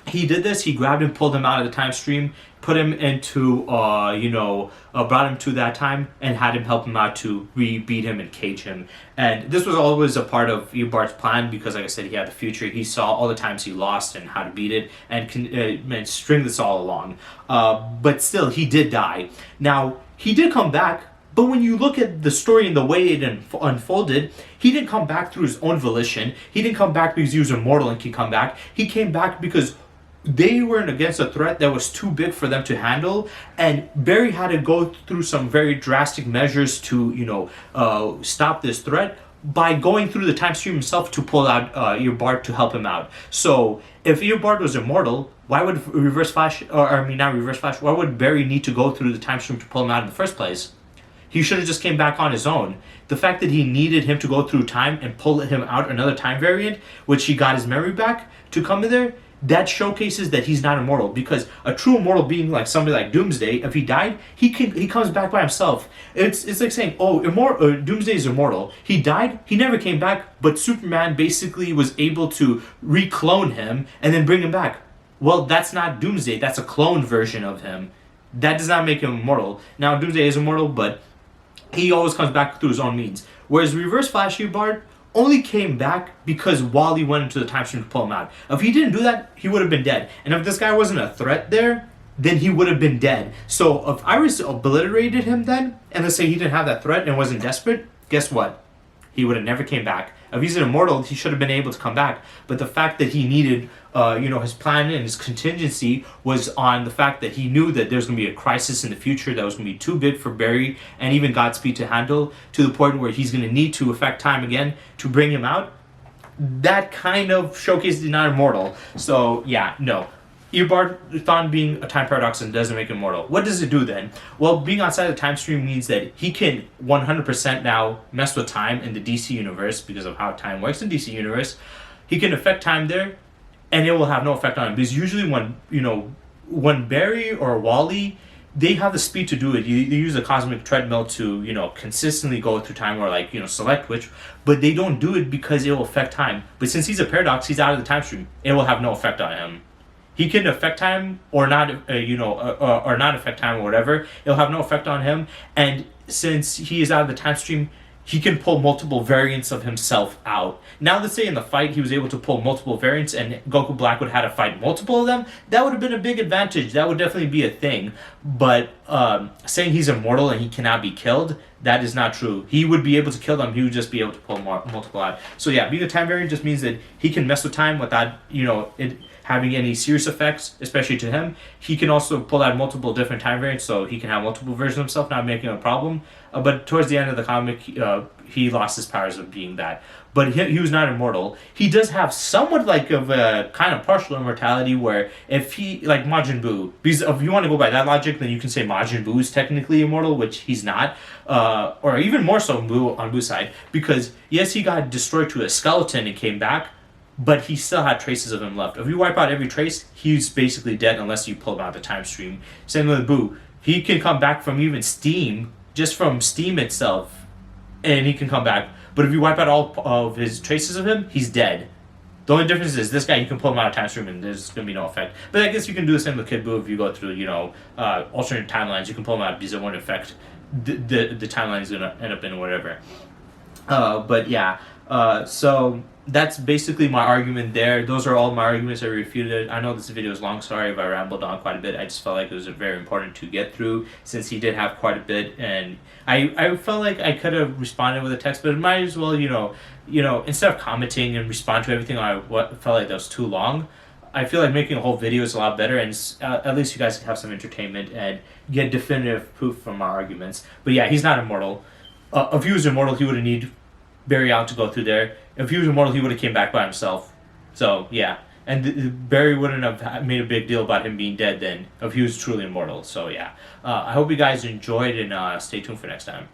he did this. He grabbed him, pulled him out of the time stream, put him into, brought him to that time, and had him help him out to beat him and cage him. And this was always a part of Earbart's plan, because, like I said, he had the future. He saw all the times he lost and how to beat it, and can string this all along. But still, he did die. Now, he did come back. But when you look at the story and the way it unfolded, he didn't come back through his own volition. He didn't come back because he was immortal and could come back. He came back because they were against a threat that was too big for them to handle, and Barry had to go through some very drastic measures to, stop this threat by going through the time stream himself to pull out Earbart to help him out. So if Earbart was immortal, why would why would Barry need to go through the time stream to pull him out in the first place? He should have just came back on his own. The fact that he needed him to go through time and pull him out another time variant, which he got his memory back to come in there, that showcases that he's not immortal. Because a true immortal being like somebody like Doomsday, if he died, he comes back by himself. It's like saying, Doomsday is immortal. He died, he never came back, but Superman basically was able to reclone him and then bring him back. Well, that's not Doomsday. That's a clone version of him. That does not make him immortal. Now, Doomsday is immortal, but he always comes back through his own means. Whereas Reverse Flash Earbart only came back because Wally went into the time stream to pull him out. If he didn't do that, he would have been dead. And if this guy wasn't a threat there, then he would have been dead. So if Iris obliterated him then, and let's say he didn't have that threat and wasn't desperate, guess what? He would have never came back. If he's an immortal, he should have been able to come back. But the fact that he needed, his plan and his contingency was on the fact that he knew that there's going to be a crisis in the future that was going to be too big for Barry and even Godspeed to handle, to the point where he's going to need to affect time again to bring him out. That kind of showcases he's not immortal. So yeah, no. Eobard being a time paradox and doesn't make him immortal. What does it do then? Well, being outside of the time stream means that he can 100% now mess with time in the DC universe because of how time works in DC universe. He can affect time there, and it will have no effect on him. Because usually when Barry or Wally, they have the speed to do it. They use a cosmic treadmill to, consistently go through time or select which, but they don't do it because it will affect time. But since he's a paradox, he's out of the time stream. It will have no effect on him. He can affect time or not, or not affect time or whatever. It'll have no effect on him. And since he is out of the time stream, he can pull multiple variants of himself out. Now, let's say in the fight he was able to pull multiple variants and Goku Black would have had to fight multiple of them. That would have been a big advantage. That would definitely be a thing. But saying he's immortal and he cannot be killed, that is not true. He would be able to kill them. He would just be able to pull multiple out. So yeah, being a time variant just means that he can mess with time without, it having any serious effects, especially to him. He can also pull out multiple different time variants, so he can have multiple versions of himself, not making a problem. But towards the end of the comic, he lost his powers of being that. But he was not immortal. He does have somewhat of a kind of partial immortality, where if he, like Majin Buu, because if you want to go by that logic, then you can say Majin Buu is technically immortal, which he's not. Or even more so Buu on Buu's side, because yes, he got destroyed to a skeleton and came back, but he still had traces of him left. If you wipe out every trace, he's basically dead unless you pull him out of the time stream. Same with Buu. He can come back from even steam, just from steam itself, and he can come back. But if you wipe out all of his traces of him, he's dead. The only difference is this guy, you can pull him out of time stream and there's going to be no effect. But I guess you can do the same with Kid Buu if you go through, alternate timelines. You can pull him out because it won't affect the timeline is going to end up in whatever. But yeah, so that's basically my argument there. Those are all my arguments I refuted. I know this video is long. Sorry if I rambled on quite a bit. I just felt like it was very important to get through since he did have quite a bit. And I felt like I could have responded with a text, but it might as well, instead of commenting and respond to everything, I felt like that was too long. I feel like making a whole video is a lot better, and at least you guys can have some entertainment and get definitive proof from my arguments. But yeah, he's not immortal. If he was immortal, he would have needed Barry out to go through there. If he was immortal, he would have came back by himself. So yeah, and Barry wouldn't have made a big deal about him being dead then if he was truly immortal. So yeah, I hope you guys enjoyed, and stay tuned for next time.